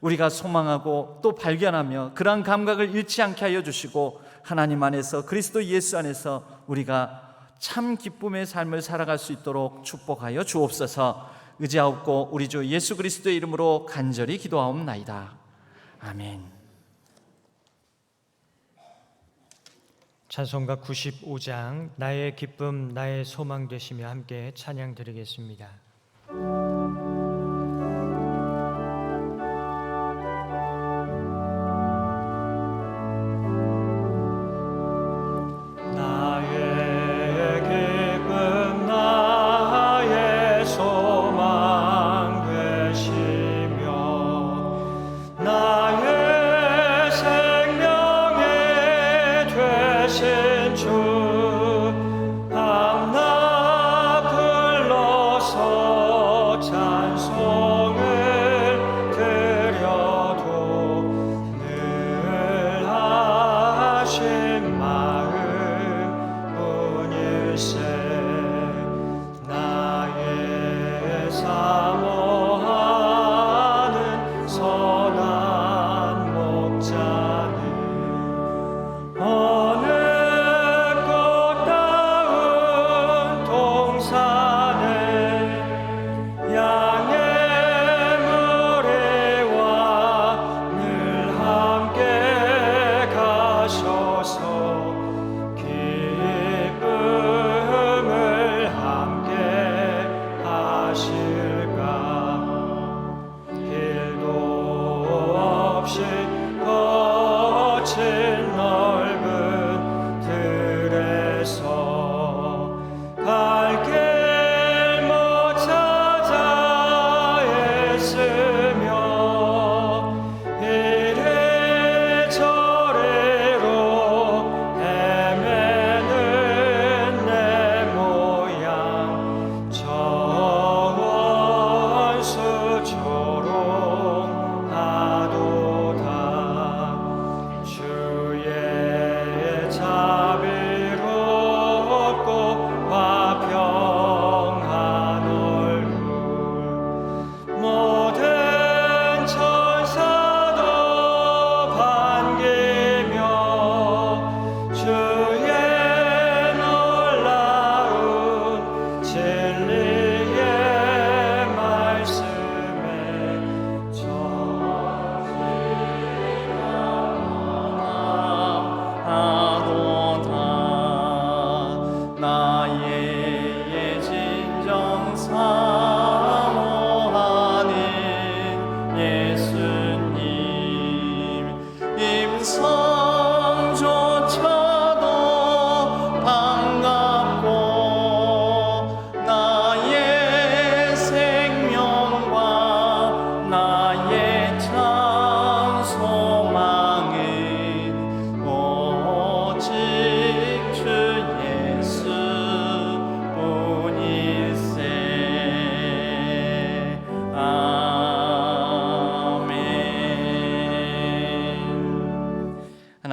우리가 소망하고 또 발견하며 그러한 감각을 잃지 않게 하여 주시고 하나님 안에서 그리스도 예수 안에서 우리가 참 기쁨의 삶을 살아갈 수 있도록 축복하여 주옵소서. 의지하옵고 우리 주 예수 그리스도의 이름으로 간절히 기도하옵나이다. 아멘. 찬송가 95장 나의 기쁨 나의 소망 되시며 함께 찬양 드리겠습니다.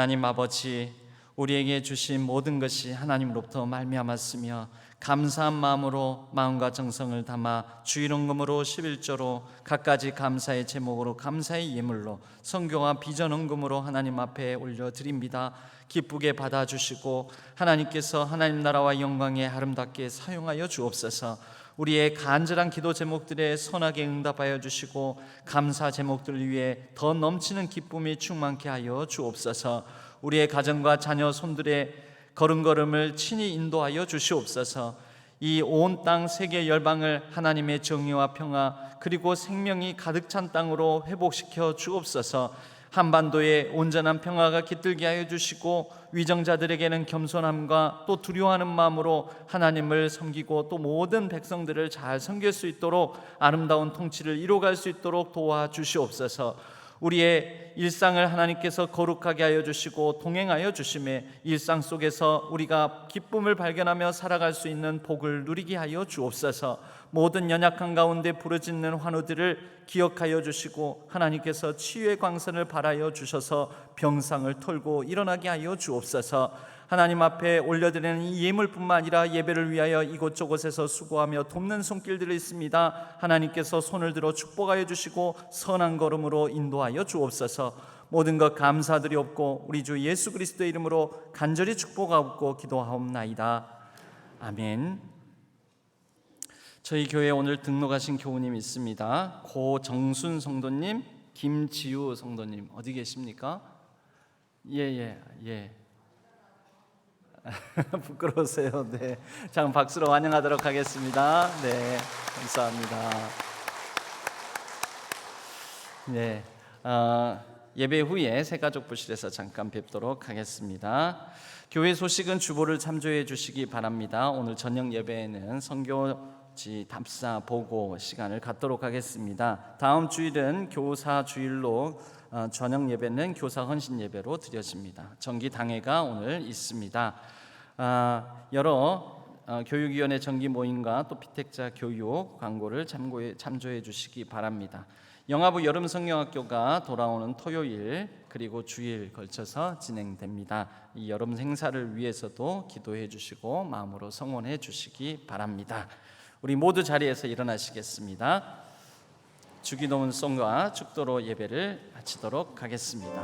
하나님 아버지, 우리에게 주신 모든 것이 하나님으로부터 말미암았으며 감사한 마음으로 마음과 정성을 담아 주일헌금으로 11조로 갖가지 감사의 제목으로 감사의 예물로 선교와 비전헌금으로 하나님 앞에 올려드립니다. 기쁘게 받아주시고 하나님께서 하나님 나라와 영광에 아름답게 사용하여 주옵소서. 우리의 간절한 기도 제목들에 선하게 응답하여 주시고 감사 제목들 위해 더 넘치는 기쁨이 충만케 하여 주옵소서. 우리의 가정과 자녀 손들의 걸음걸음을 친히 인도하여 주시옵소서. 이 온 땅 세계 열방을 하나님의 정의와 평화 그리고 생명이 가득 찬 땅으로 회복시켜 주옵소서. 한반도에 온전한 평화가 깃들게 하여 주시고 위정자들에게는 겸손함과 또 두려워하는 마음으로 하나님을 섬기고 또 모든 백성들을 잘 섬길 수 있도록 아름다운 통치를 이루어갈 수 있도록 도와주시옵소서. 우리의 일상을 하나님께서 거룩하게 하여 주시고 동행하여 주심에 일상 속에서 우리가 기쁨을 발견하며 살아갈 수 있는 복을 누리게 하여 주옵소서. 모든 연약한 가운데 부르짖는 환우들을 기억하여 주시고 하나님께서 치유의 광선을 발하여 주셔서 병상을 털고 일어나게 하여 주옵소서. 하나님 앞에 올려드리는 이 예물뿐만 아니라 예배를 위하여 이곳저곳에서 수고하며 돕는 손길들이 있습니다. 하나님께서 손을 들어 축복하여 주시고 선한 걸음으로 인도하여 주옵소서. 모든 것 감사드리옵고 우리 주 예수 그리스도의 이름으로 간절히 축복하옵고 기도하옵나이다. 아멘. 저희 교회에 오늘 등록하신 교우님 있습니다. 고정순 성도님, 김지우 성도님 어디 계십니까? 예. 부끄러우세요. 네, 장 박수로 환영하도록 하겠습니다. 네, 감사합니다. 네, 예배 후에 새가족부실에서 잠깐 뵙도록 하겠습니다. 교회 소식은 주보를 참조해 주시기 바랍니다. 오늘 저녁 예배에는 선교지 답사 보고 시간을 갖도록 하겠습니다. 다음 주일은 교사 주일로 저녁 예배는 교사 헌신 예배로 드려집니다. 정기 당회가 오늘 있습니다. 여러 교육위원회 정기 모임과 또 피택자 교육 광고를 참조해 주시기 바랍니다. 영아부 여름 성경학교가 돌아오는 토요일 그리고 주일 걸쳐서 진행됩니다. 이 여름 행사를 위해서도 기도해 주시고 마음으로 성원해 주시기 바랍니다. 우리 모두 자리에서 일어나시겠습니다. 주기도문 송과 축도로 예배를 마치도록 하겠습니다.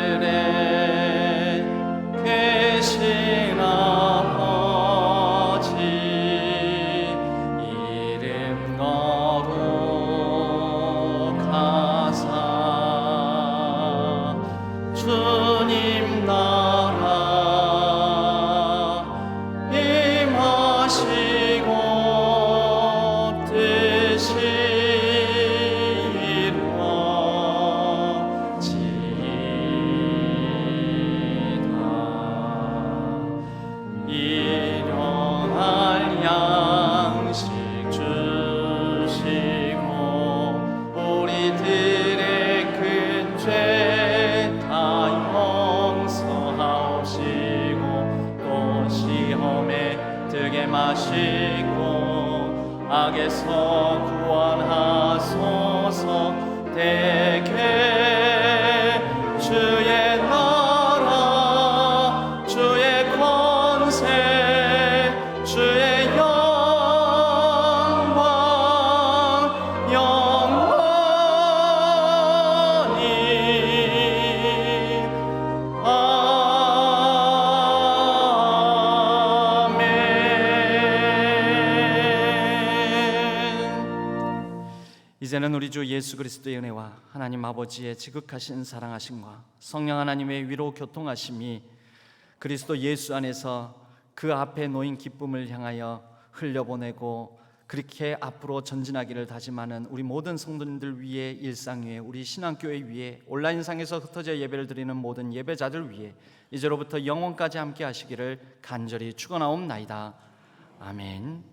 하늘에 계신 아버지 이름 거룩하사 주님 나라 임하시고 뜻이 일용할 양식 주시고 우리들의 큰 죄 다 용서하시고 또 시험에 들게 마시고 악에서 구원하소서. 대개 주의 나라 주의 권세 주의 영광 영원히 아멘. 이제는 우리 주 예수 그리스도의 은혜와 하나님 아버지의 지극하신 사랑하심과 성령 하나님의 위로 교통하심이 그리스도 예수 안에서 그 앞에 놓인 기쁨을 향하여 흘려보내고 그렇게 앞으로 전진하기를 다짐하는 우리 모든 성도님들 위해, 일상 위에, 우리 신앙교회 위에, 온라인상에서 흩어져 예배를 드리는 모든 예배자들 위해 이제로부터 영원까지 함께 하시기를 간절히 축원하옵나이다. 아멘.